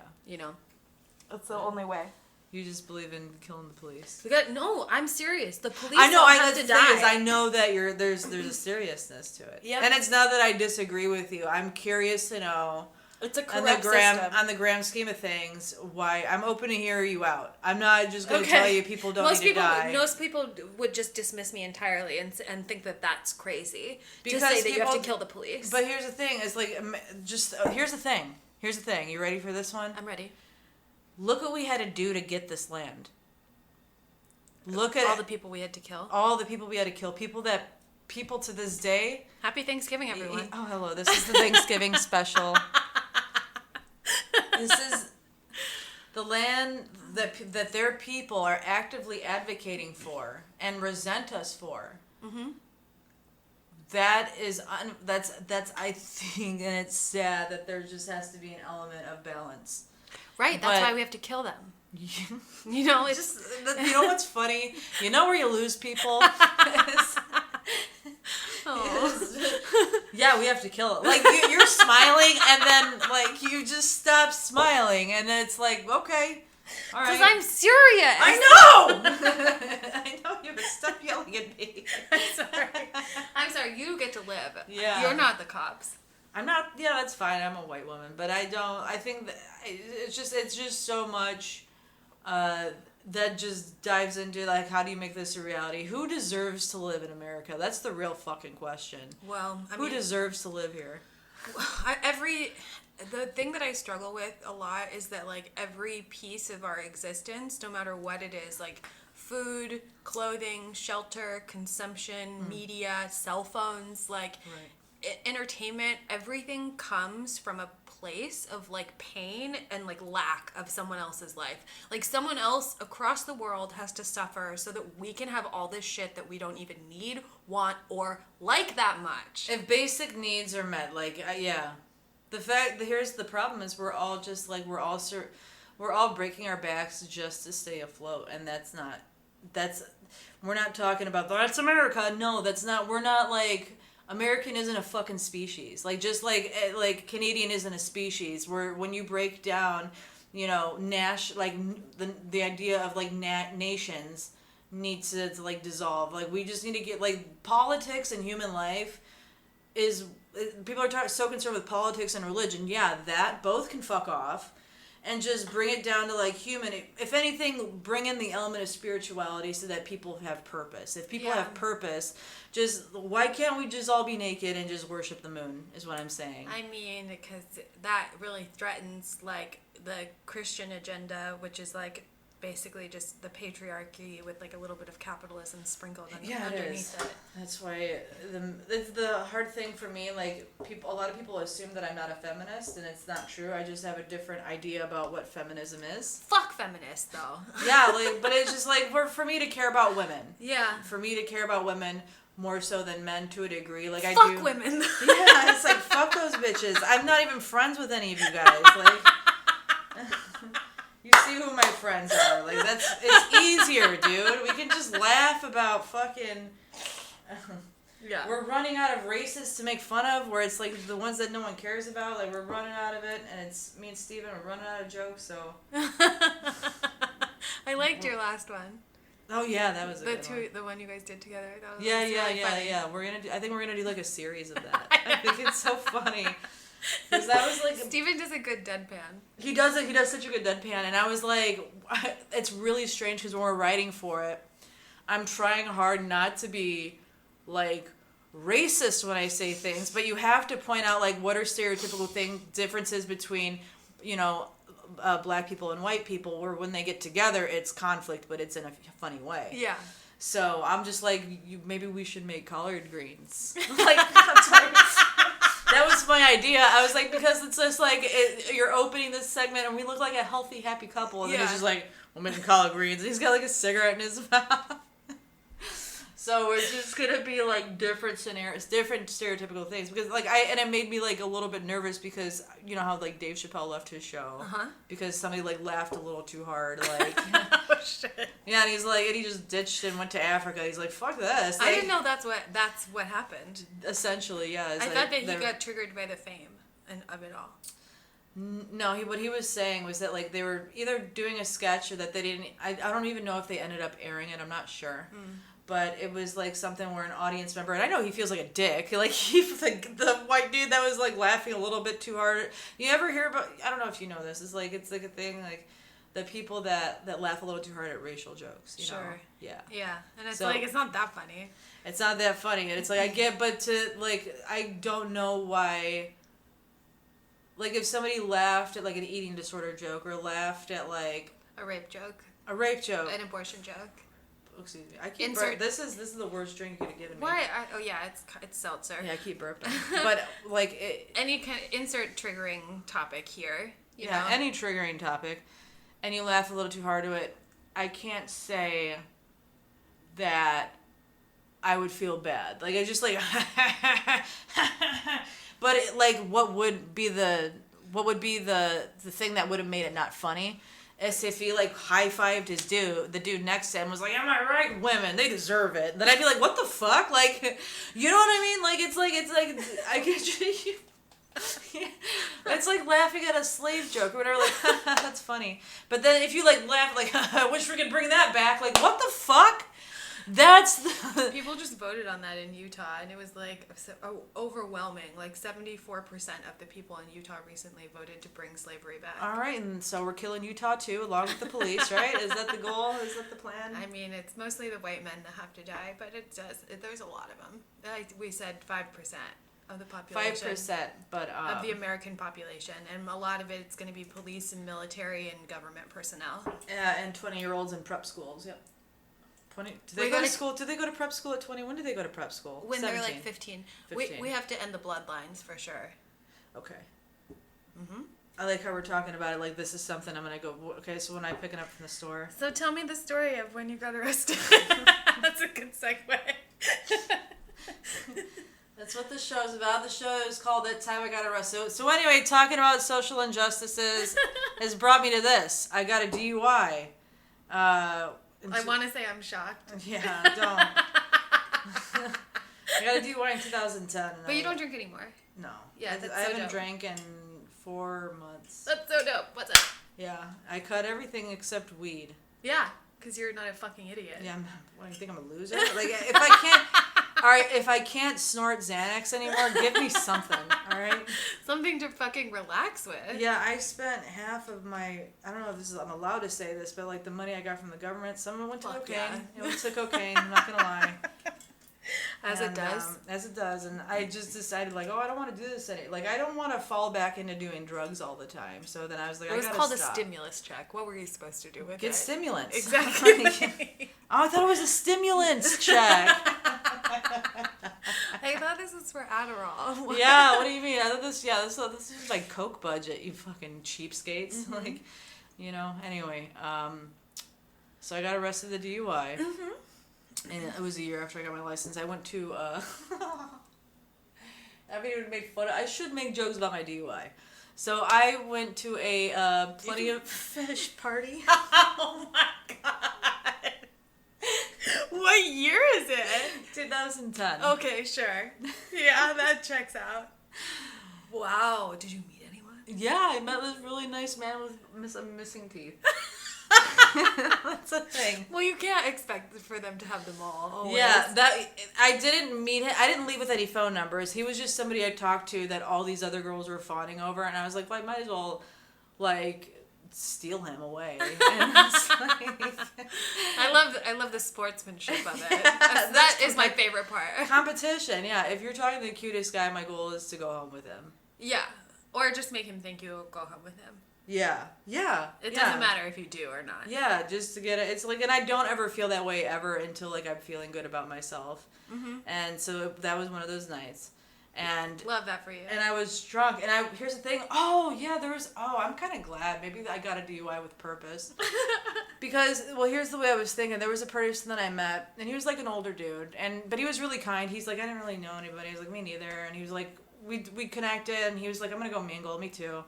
That's the only way. You just believe in killing the police. No, I'm serious. The police I know, don't have to die. I know that there's a seriousness to it. Yeah. And it's not that I disagree with you. I'm curious to know... It's a corrupt system. On the grand scheme of things, why I'm open to hear you out. I'm not just going to tell you people don't need to die. Most people would just dismiss me entirely and think that that's crazy. Because to say that you have to kill the police. But here's the thing: it's like here's the thing. Here's the thing. You ready for this one? I'm ready. Look what we had to do to get this land. Look at all the people we had to kill. All the people we had to kill. People to this day. Happy Thanksgiving, everyone. Oh, hello. This is the Thanksgiving special. This is the land that their people are actively advocating for and resent us for. Mm-hmm. That is that's I think, and it's sad that there just has to be an element of balance. Right. That's why we have to kill them. It's just what's funny. You know where you lose people. Yeah, we have to kill it. Like, you're smiling, and then, like, you just stop smiling, and then it's like, okay, all right. Because I'm serious. I know! I know, you, but stop yelling at me. I'm sorry, you get to live. Yeah. You're not the cops. I'm not, yeah, that's fine, I'm a white woman, but I think that it's just so much, that just dives into, like, how do you make this a reality? Who deserves to live in America? That's the real fucking question. Well, who deserves to live here? The thing that I struggle with a lot is that, like, every piece of our existence, no matter what it is, like food, clothing, shelter, consumption, media, cell phones, like, entertainment, everything comes from a place of like pain and like lack of someone else's life. Like, someone else across the world has to suffer so that we can have all this shit that we don't even need, want, or like that much. If basic needs are met, like, yeah. Here's the problem is we're all just like, we're all breaking our backs just to stay afloat, and we're not talking about, that's America. No, that's not, we're not like, American isn't a fucking species. Like, just like Canadian isn't a species. Where when you break down, the idea of like nations needs to like dissolve. Like, we just need to get like politics and human life is, people are so concerned with politics and religion. Yeah, that both can fuck off. And just bring it down to like human. If anything, bring in the element of spirituality so that people have purpose. If people have purpose, why can't we just all be naked and just worship the moon? Is what I'm saying. I mean, because that really threatens like the Christian agenda, which is like basically just the patriarchy with like a little bit of capitalism sprinkled Yeah, underneath it. That's why it's the hard thing for me. Like a lot of people assume that I'm not a feminist, and it's not true. I just have a different idea about what feminism is. Fuck feminists, though. Yeah, but it's just like for me to care about women. Yeah. For me to care about women more so than men to a degree. Like I fuck do. women. Yeah, it's like fuck those bitches. I'm not even friends with any of you guys. Like. You see who my friends are. Like, it's easier, dude. We can just laugh about fucking... Yeah. We're running out of races to make fun of, where it's like the ones that no one cares about. Like, we're running out of it, and it's me and Steven are running out of jokes, so... I liked your last one. Oh, yeah, that was a good one. The one you guys did together. That was Yeah. funny. I think we're gonna do, like, a series of that. I think it's so funny. Because that was like Steven does a good deadpan. He does such a good deadpan, and I was like, it's really strange because when we're writing for it, I'm trying hard not to be like racist when I say things, but you have to point out like what are stereotypical differences between, black people and white people, where when they get together it's conflict, but it's in a funny way. Yeah. So I'm just like, maybe we should make collard greens. Like, I'm sorry. That was my idea. I was like, because it's just like, you're opening this segment and we look like a healthy, happy couple. And then he's just like, we're making collard greens. And he's got like a cigarette in his mouth. So it's just going to be like different scenarios, different stereotypical things. Because like, and it made me like a little bit nervous because you know how like Dave Chappelle left his show. Uh-huh. Because somebody like laughed a little too hard. Like, oh shit. Yeah, and he's like, and he just ditched and went to Africa. He's like, fuck this. Like, I didn't know that's what happened. Essentially, yeah. I thought that he got triggered by the fame of it all. No, what he was saying was that like they were either doing a sketch or that they didn't. I don't even know if they ended up airing it. I'm not sure. But it was like something where an audience member, and I know he feels like a dick, like the white dude that was like laughing a little bit too hard. You ever hear about? I don't know if you know this. It's like a thing like the people that laugh a little too hard at racial jokes. You know? Yeah. Yeah, and it's like it's not that funny. It's not that funny, and it's like I get, but to like I don't know why. Like if somebody laughed at like an eating disorder joke or laughed at like a rape joke, an abortion joke. Excuse me. I keep burping. This is the worst drink you could have given me. Why? It's seltzer. Yeah, I keep burping. But like any kind of insert triggering topic here. You know? Any triggering topic, and you laugh a little too hard to it. I can't say that I would feel bad. Like I just like, but like what would be the thing that would have made it not funny? Is if he like high-fived the dude next to him was like, am I right? Women, they deserve it. Then I'd be like, what the fuck? Like, you know what I mean? Like, it's like, I get you. It's like laughing at a slave joke or whatever, like, that's funny. But then if you like laugh, like, I wish we could bring that back. Like, what the fuck? People just voted on that in Utah, and it was like overwhelming. Like 74% of the people in Utah recently voted to bring slavery back. All right, and so we're killing Utah too, along with the police, right? Is that the goal? Is that the plan? I mean, it's mostly the white men that have to die, but there's a lot of them. Like we said, 5% of the population. 5%, but of the American population, and a lot of it's going to be police and military and government personnel. And 20-year-olds in prep schools. Yep. 20. Do they go to school? Do they go to prep school at 20? When do they go to prep school? When 17. they're like 15. We have to end the bloodlines for sure. Okay. I like how we're talking about it like this is something I'm gonna go. Okay, so when I pick it up from the store. So tell me the story of when you got arrested. That's a good segue. That's what the show is about. The show is called That Time I Got Arrested. So anyway, talking about social injustices has brought me to this. I got a DUI. I want to say I'm shocked. Yeah, don't. I got a DUI in 2010. But you don't drink anymore. No. Yeah, that's I so haven't dope. drank in 4 months. That's so dope. What's up? Yeah, I cut everything except weed. Yeah, because you're not a fucking idiot. Yeah, you think I'm a loser? Like, if I can't... All right, if I can't snort Xanax anymore, give me something, all right? Something to fucking relax with. Yeah, I spent half of my, I don't know if I'm allowed to say this, but like the money I got from the government, some of it went to cocaine. Yeah. It went to cocaine, I'm not going to lie. As it does. As it does, and I just decided like, oh, I don't want to do this like I don't want to fall back into doing drugs all the time. So then I was like, It was I gotta called stop. a stimulus check. What were you supposed to do with it? Get stimulants. Exactly. Oh, I thought it was a stimulants check. I thought this was for Adderall. Yeah, what do you mean? I thought this is my Coke budget, you fucking cheapskates. Mm-hmm. Like, anyway, so I got arrested the DUI. Mm-hmm. And it was a year after I got my license. I went to, I haven't even made fun of, I should make jokes about my DUI. So I went to a Plenty of Fish party. Oh my god. What year is it? 2010. Okay, sure. Yeah, that checks out. Wow. Did you meet anyone? Yeah, I met this really nice man with missing teeth. That's a thing. Well, you can't expect for them to have them all. Always. Yeah, I didn't meet him. I didn't leave with any phone numbers. He was just somebody I talked to that all these other girls were fawning over, and I was like, well, I might as well, steal him away. And it's I love the sportsmanship of it. That is my favorite part. competition. Yeah, if you're talking to the cutest guy, my goal is to go home with him. Yeah, or just make him think you'll go home with him. Yeah. It doesn't matter if you do or not. Yeah, just to get it. It's like, and I don't ever feel that way ever until I'm feeling good about myself. Mm-hmm. And so that was one of those nights. And love that for you. And I was drunk. And here's the thing. Oh, yeah, I'm kind of glad. Maybe I got a DUI with purpose. Because, well, here's the way I was thinking. There was a person that I met, and he was like an older dude. But he was really kind. He's like, I didn't really know anybody. I was like, me neither. And he was like, we connected, and he was like, I'm going to go mingle. Me too.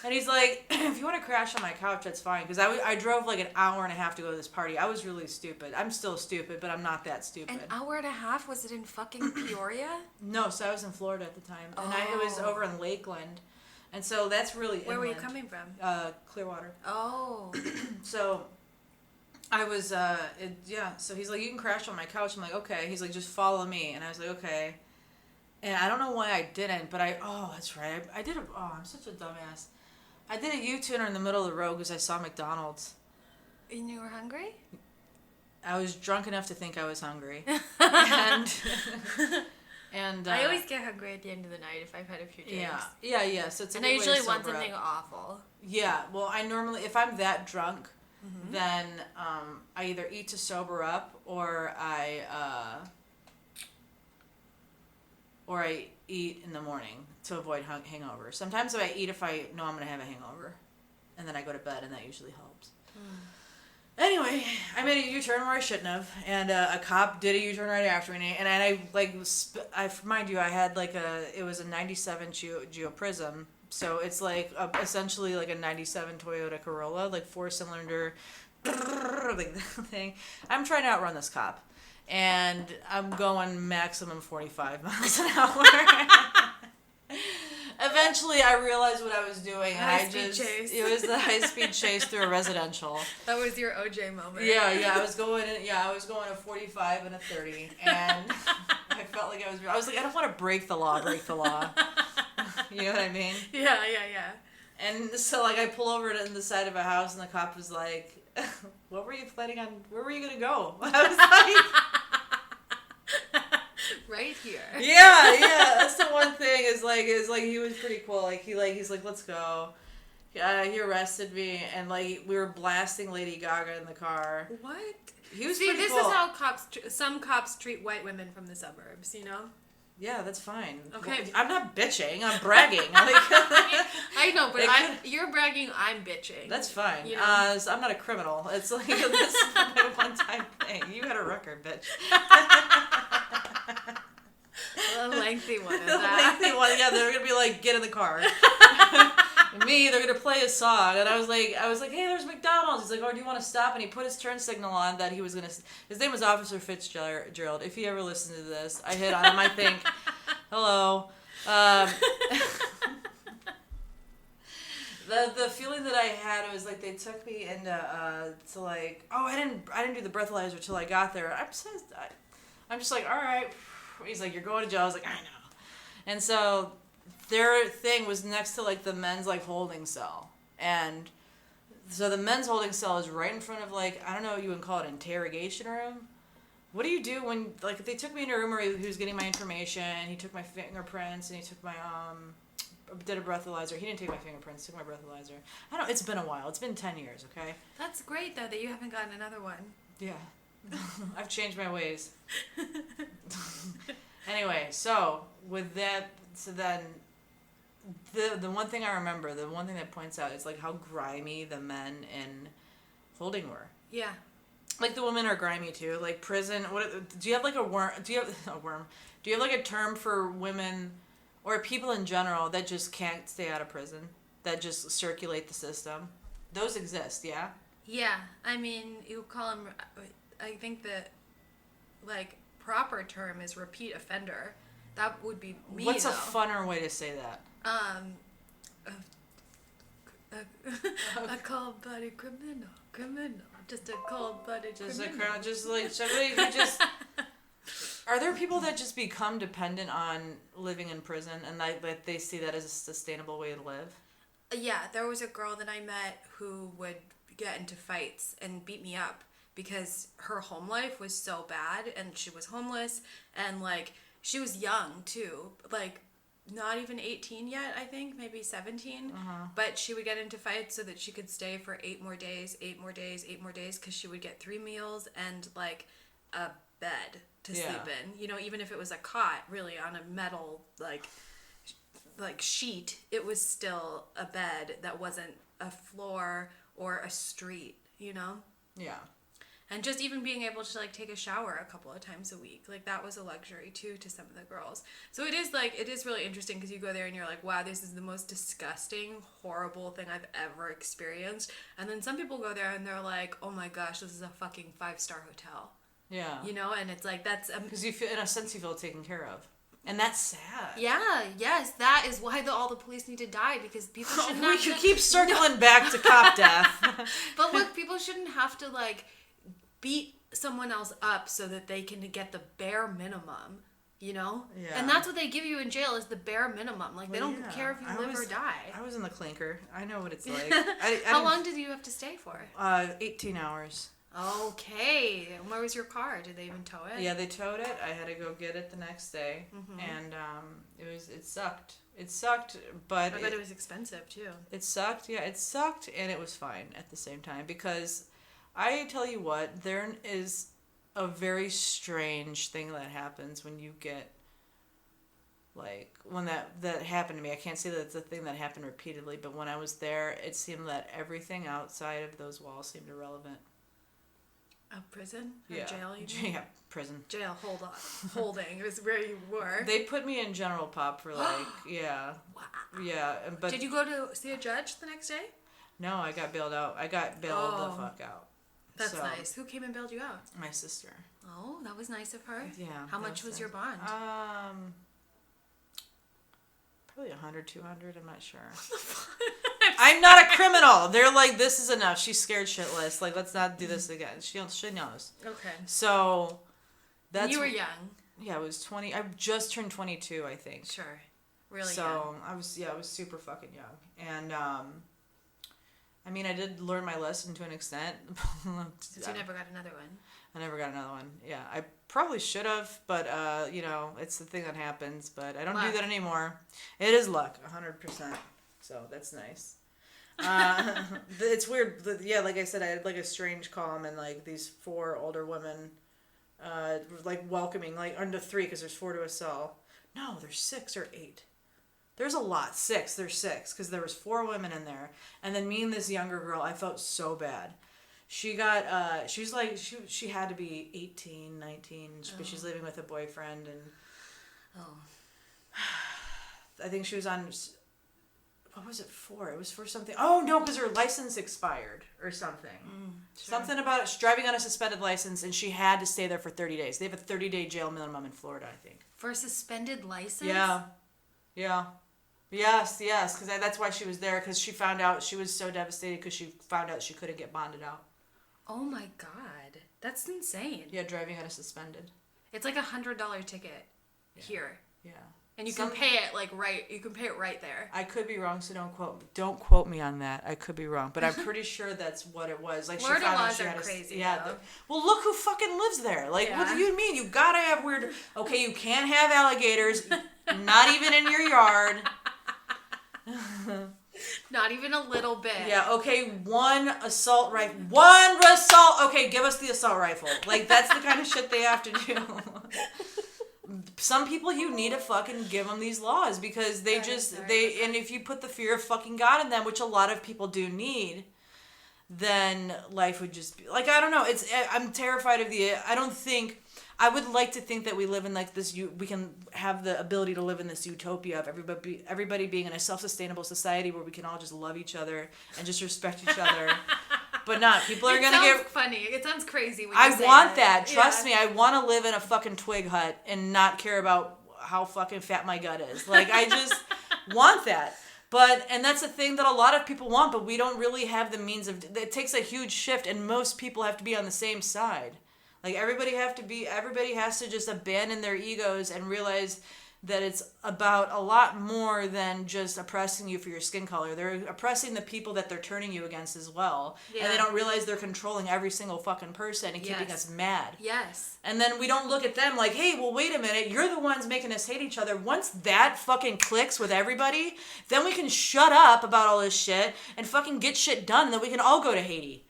And he's like, if you want to crash on my couch, that's fine. Because I drove like an hour and a half to go to this party. I was really stupid. I'm still stupid, but I'm not that stupid. An hour and a half? Was it in fucking Peoria? No, so I was in Florida at the time. And it was over in Lakeland. And so that's really Where inland. were you coming from? Clearwater. Oh. So I was, so he's like, you can crash on my couch. I'm like, okay. He's like, just follow me. And I was like, okay. And I don't know why I didn't, but that's right. I'm such a dumbass. I did a U-turn in the middle of the road because I saw McDonald's. And you were hungry? I was drunk enough to think I was hungry. and I always get hungry at the end of the night if I've had a few drinks. Yeah. So it's a and good I way usually to want sober something up. awful. Yeah, well, I normally, if I'm that drunk, then I either eat to sober up or I eat in the morning to avoid hangover. Sometimes I eat if I know I'm going to have a hangover. And then I go to bed, and that usually helps. Anyway, I made a U-turn where I shouldn't have. And a cop did a U-turn right after me. And I mind you, I had it was a 97 Geo Prism. So it's essentially like a 97 Toyota Corolla, 4-cylinder thing. I'm trying to outrun this cop. And I'm going maximum 45 miles an hour. Eventually, I realized what I was doing, and chase. It was the high-speed chase through a residential. That was your OJ moment. Yeah, I was going a 45 and a 30, and I felt like I was like, I don't want to break the law. You know what I mean? Yeah. And so, I pull over to the side of a house, and the cop was like, what were you planning on, where were you going to go? I was like... Right here. Yeah. That's the one thing is he was pretty cool. He's like, let's go. He arrested me, and we were blasting Lady Gaga in the car. What? He was See, pretty this cool. is how some cops treat white women from the suburbs. You know. Yeah, that's fine. Okay. Well, I'm not bitching. I'm bragging. I know, but you're bragging. I'm bitching. That's fine. You know? So I'm not a criminal. It's this is my one-time thing. You had a record, bitch. A lengthy one. Is A that? lengthy one. Yeah, they're gonna be like, get in the car. And me, they're gonna play a song, and I was like, hey, there's McDonald's. He's like, oh, do you want to stop? And he put his turn signal on that he was gonna. His name was Officer Fitzgerald. If he ever listened to this, I hit on him. I think, hello. The feeling that I had was they took me into I didn't do the breathalyzer till I got there. I'm just like, all right. He's like, you're going to jail. I was like, I know. And so their thing was next to the men's holding cell. And so the men's holding cell is right in front of I don't know what you would call it, interrogation room. What do you do when, like, they took me into a room where he was getting my information, he took my fingerprints, and he took my, did a breathalyzer. He didn't take my fingerprints, took my breathalyzer. I don't, it's been a while. It's been 10 years, okay? That's great, though, that you haven't gotten another one. Yeah. I've changed my ways. Anyway, so, with that, so then, the one thing I remember, the one thing that points out is, like, how grimy the men in holding were. Yeah. Like, the women are grimy too. Like, prison. What do you have, like, a worm? Do you have a worm? Do you have, like, a term for women or people in general that just can't stay out of prison, that just circulate the system? Those exist, yeah. Yeah, I mean, you call them. I think the, like, proper term is repeat offender. That would be me. What's though. a funner way to say that? A cold-blooded criminal. Just a cold-blooded criminal. Just like somebody who just. Are there people that just become dependent on living in prison and like they see that as a sustainable way to live? Yeah, there was a girl that I met who would get into fights and beat me up because her home life was so bad, and she was homeless, and like she was young too, like not even 18 yet, I think, maybe 17. But she would get into fights so that she could stay for 8 more days, because she would get 3 meals and like a bed to sleep in. You know, even if it was a cot, really, on a metal like sheet, it was still a bed that wasn't a floor or a street, you know? Yeah. And just even being able to like take a shower a couple of times a week, like that was a luxury too to some of the girls. So it is really interesting because you go there and you're like, wow, this is the most disgusting, horrible thing I've ever experienced. And then some people go there and they're like, oh my gosh, this is a fucking 5-star hotel. Yeah. You know, and it's like that's because you feel, in a sense, you feel taken care of, and that's sad. Yeah. Yes, that is why all the police need to die, because people shouldn't. We could keep circling back to cop death. But look, people shouldn't have to like beat someone else up so that they can get the bare minimum, you know? Yeah. And that's what they give you in jail is the bare minimum. Like, they don't care if you live or die. I was in the clinker. I know what it's like. How long did you have to stay for? 18 hours. Okay. And where was your car? Did they even tow it? Yeah, they towed it. I had to go get it the next day. And it sucked. It sucked, but... I bet it was expensive, too. It sucked. Yeah, it sucked, and it was fine at the same time, because... I tell you what, there is a very strange thing that happens when you get, like, when that happened to me. I can't say that it's a thing that happened repeatedly, but when I was there, it seemed that everything outside of those walls seemed irrelevant. A prison? Or Yeah. jail, you mean? Yeah, prison. Jail, hold on. Holding. It was where you were. They put me in general pop for, like, yeah. Wow. Yeah, but... Did you go to see a judge the next day? No, I got bailed out. I got bailed the fuck out. That's nice. Who came and bailed you out? My sister. Oh, that was nice of her. Yeah. How much was your bond? Probably 100, 200. I'm not sure. I'm not a criminal. They're like, this is enough. She's scared shitless. Like, let's not do this again. She knows. Okay. So, that's... And you were young. Yeah, I was 20. I just turned 22, I think. Sure. Really so, young. I was super fucking young. And, I mean, I did learn my lesson to an extent. So you never got another one? I never got another one. Yeah, I probably should have, but, you know, it's the thing that happens. But I don't do that anymore. It is luck, 100%. So that's nice. It's weird. Yeah, like I said, I had, like, a strange calm, and, like, these 4 older women, like, welcoming, like, under 3, because there's 4 to a cell. No, there's 6 or 8. There's a lot. 6. There's 6. Because there was 4 women in there. And then me and this younger girl, I felt so bad. She got, she's like, she had to be 18, 19. But she's living with a boyfriend. And I think she was on, what was it for? It was for something. Oh, no, because her license expired or something. Sure. Something about driving on a suspended license, and she had to stay there for 30 days. They have a 30-day jail minimum in Florida, I think. For a suspended license? Yeah. Yeah. Yes, because that's why she was there, because she found out, she was so devastated because she found out she couldn't get bonded out. Oh my God. That's insane. Yeah, driving on a suspended. It's like $100 ticket here. Yeah. And you can pay it right. You can pay it right there. I could be wrong, so don't quote me on that. I could be wrong, but I'm pretty sure that's what it was. Like Florida she found out laws she are had crazy. Yeah. Well, look who fucking lives there. Like, what do you mean? You gotta have weird. Okay, you can't have alligators. Not even in your yard. Not even a little bit. Yeah. Okay. One assault rifle. One assault. Okay, give us the assault rifle. Like that's the kind of shit they have to do. Some people you need to fucking give them these laws because and if you put the fear of fucking God in them, which a lot of people do need, then life would just be like, I don't know. I'm terrified of I would like to think that we live in like this, we can have the ability to live in this utopia of everybody being in a self-sustainable society where we can all just love each other and just respect each other. But not. People are going to get... funny. It sounds crazy when I want that. Trust me. I want to live in a fucking twig hut and not care about how fucking fat my gut is. Like, I just want that. And that's a thing that a lot of people want, but we don't really have the means of... It takes a huge shift, and most people have to be on the same side. Like, everybody has to just abandon their egos and realize that it's about a lot more than just oppressing you for your skin color. They're oppressing the people that they're turning you against as well. Yeah. And they don't realize they're controlling every single fucking person and keeping us mad. Yes. And then we don't look at them like, hey, well, wait a minute, you're the ones making us hate each other. Once that fucking clicks with everybody, then we can shut up about all this shit and fucking get shit done, and then we can all go to Haiti.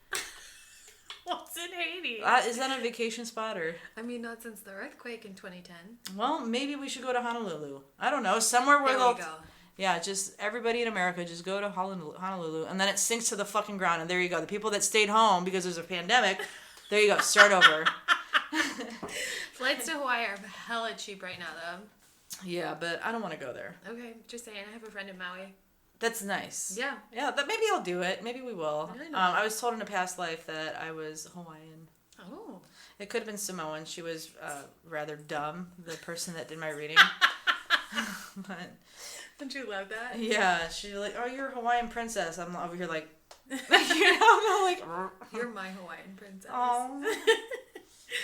What's in Haiti? Is that a vacation spot or? I mean, not since the earthquake in 2010. Well, maybe we should go to Honolulu. I don't know, somewhere where they'll. Go. Yeah, just everybody in America just go to Honolulu, and then it sinks to the fucking ground, and there you go. The people that stayed home because there's a pandemic, there you go. Start over. Flights to Hawaii are hella cheap right now, though. Yeah, but I don't want to go there. Okay, just saying. I have a friend in Maui. That's nice. Yeah. Yeah, maybe I'll do it. Maybe we will. I was told in a past life that I was Hawaiian. Oh. It could have been Samoan. She was rather dumb, the person that did my reading. But don't you love that? Yeah. She's like, oh, you're a Hawaiian princess. I'm over here like, like, you're my Hawaiian princess. Oh.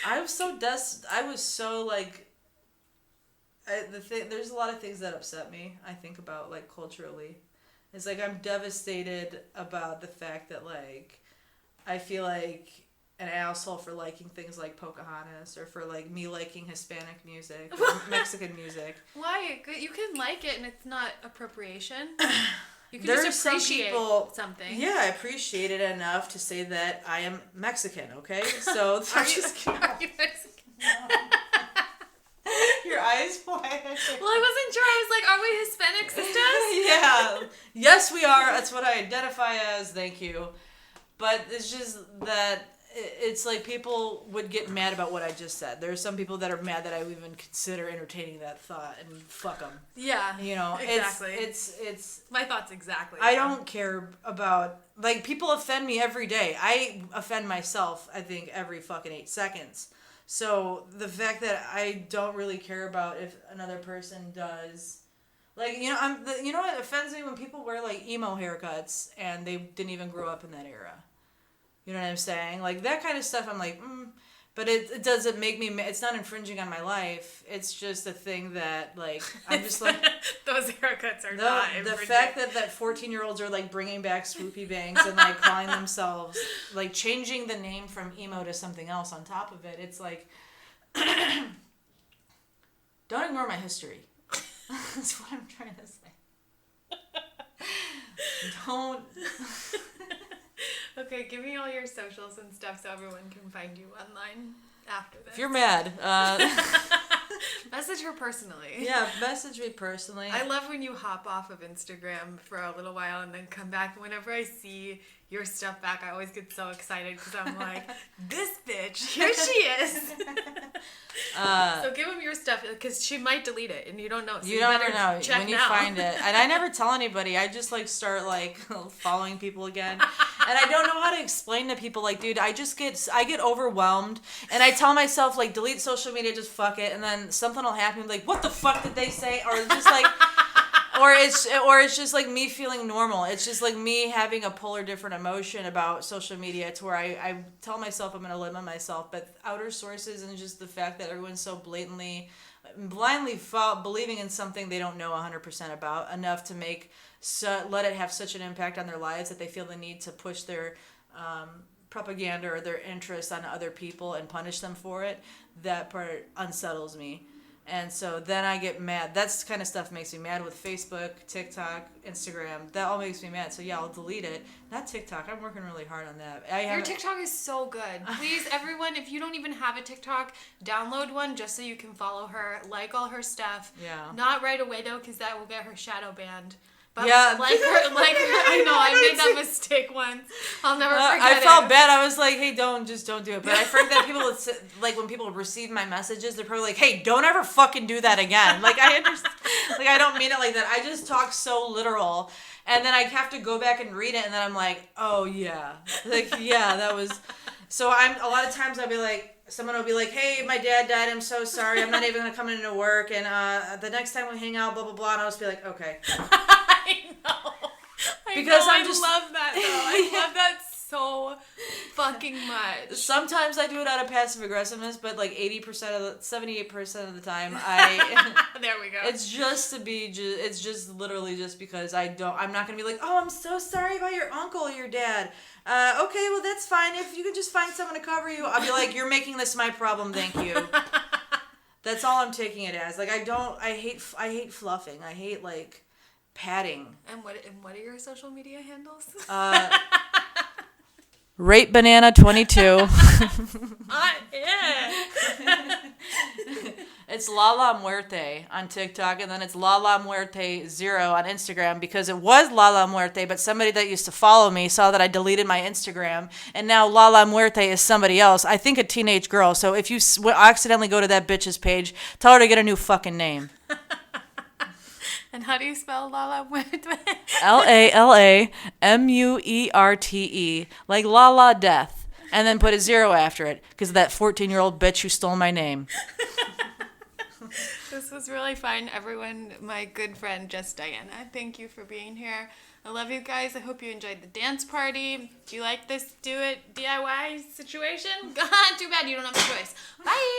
I was so like, there's a lot of things that upset me, I think about, like, culturally. It's like I'm devastated about the fact that, like, I feel like an asshole for liking things like Pocahontas or for, like, me liking Hispanic music or Mexican music. Why? You can like it and it's not appropriation. You can There's just appreciate something. Yeah, I appreciate it enough to say that I am Mexican, okay? So are you Mexican? No. Your eyes wide. Well, I wasn't sure. I was like, are we Hispanic sisters? Yeah. Yes, we are. That's what I identify as. Thank you. But it's just that it's like people would get mad about what I just said. There are some people that are mad that I would even consider entertaining that thought, and fuck them. Yeah. You know, exactly. It's my thoughts exactly. I don't care about, like, people offend me every day. I offend myself, I think, every fucking 8 seconds. So the fact that I don't really care about if another person does, like, you know, you know what offends me? When people wear, like, emo haircuts and they didn't even grow up in that era. You know what I'm saying? Like, that kind of stuff, I'm like, but it doesn't make me, it's not infringing on my life. It's just a thing that, like, I'm just like. Those haircuts are not infringing. The fact that 14-year-olds are, like, bringing back swoopy bangs and, like, calling themselves, like, changing the name from emo to something else on top of it. It's like, don't ignore my history. That's what I'm trying to say. Don't. Okay, give me all your socials and stuff so everyone can find you online after this. If you're mad, message her personally. Yeah, message me personally. I love when you hop off of Instagram for a little while and then come back. Whenever I see your stuff back, I always get so excited because I'm like, this bitch, here she is. So give him your stuff because she might delete it and you don't know. So you don't know when you find it. And I never tell anybody. I just, like, start, like, following people again. And I don't know how to explain to people, like, dude, I get overwhelmed. And I tell myself, like, delete social media, just fuck it. And then something will happen, like, what the fuck did they say? Or just, like, or it's just, like, me feeling normal. It's just, like, me having a polar different emotion about social media to where I tell myself I'm going to limit myself. But outer sources and just the fact that everyone's so blatantly blindly believing in something they don't know 100% about enough to let it have such an impact on their lives that they feel the need to push their propaganda or their interest on other people and punish them for it. That part unsettles me. And so then I get mad. That's the kind of stuff makes me mad with Facebook, TikTok, Instagram. That all makes me mad. So yeah, I'll delete it. Not TikTok. I'm working really hard on that. Your TikTok is so good. Please, everyone, if you don't even have a TikTok, download one just so you can follow her, like all her stuff. Yeah. Not right away though, because that will get her shadow banned. But yeah. like her, I know, I made that mistake once. I'll never forget I it. felt bad. I was like, hey, don't do it. But I forget that people would like when people receive my messages, they're probably like, hey, don't ever fucking do that again. Like I understand, like I don't mean it like that. I just talk so literal, and then I have to go back and read it, and then I'm like, oh yeah, like yeah, that was. So a lot of times I'll be like. Someone will be like, hey, my dad died. I'm so sorry. I'm not even going to come into work. And the next time we hang out, blah, blah, blah. And I'll just be like, okay. I know. I love that, though. I love that so fucking much. Sometimes I do it out of passive aggressiveness, but like 78% of the time, there we go. It's just it's just literally just because I'm not going to be like, oh, I'm so sorry about your uncle or your dad. Okay, well, that's fine. If you can just find someone to cover you, I'll be like, you're making this my problem, thank you. That's all I'm taking it as. Like, I hate fluffing. I hate, like, padding. And what are your social media handles? Rate Banana 22. Yeah. It's Lala Muerte on TikTok, and then it's Lala Muerte 0 on Instagram, because it was Lala Muerte, but somebody that used to follow me saw that I deleted my Instagram, and now Lala Muerte is somebody else. I think a teenage girl. So if you accidentally go to that bitch's page, tell her to get a new fucking name. And how do you spell Lala Muerte? LalaMuerte, like Lala Death, and then put a 0 after it, because of that 14-year-old bitch who stole my name. This was really fun. Everyone, my good friend, Just Diana, thank you for being here. I love you guys. I hope you enjoyed the dance party. If you like this do it DIY situation, too bad you don't have a choice. Bye.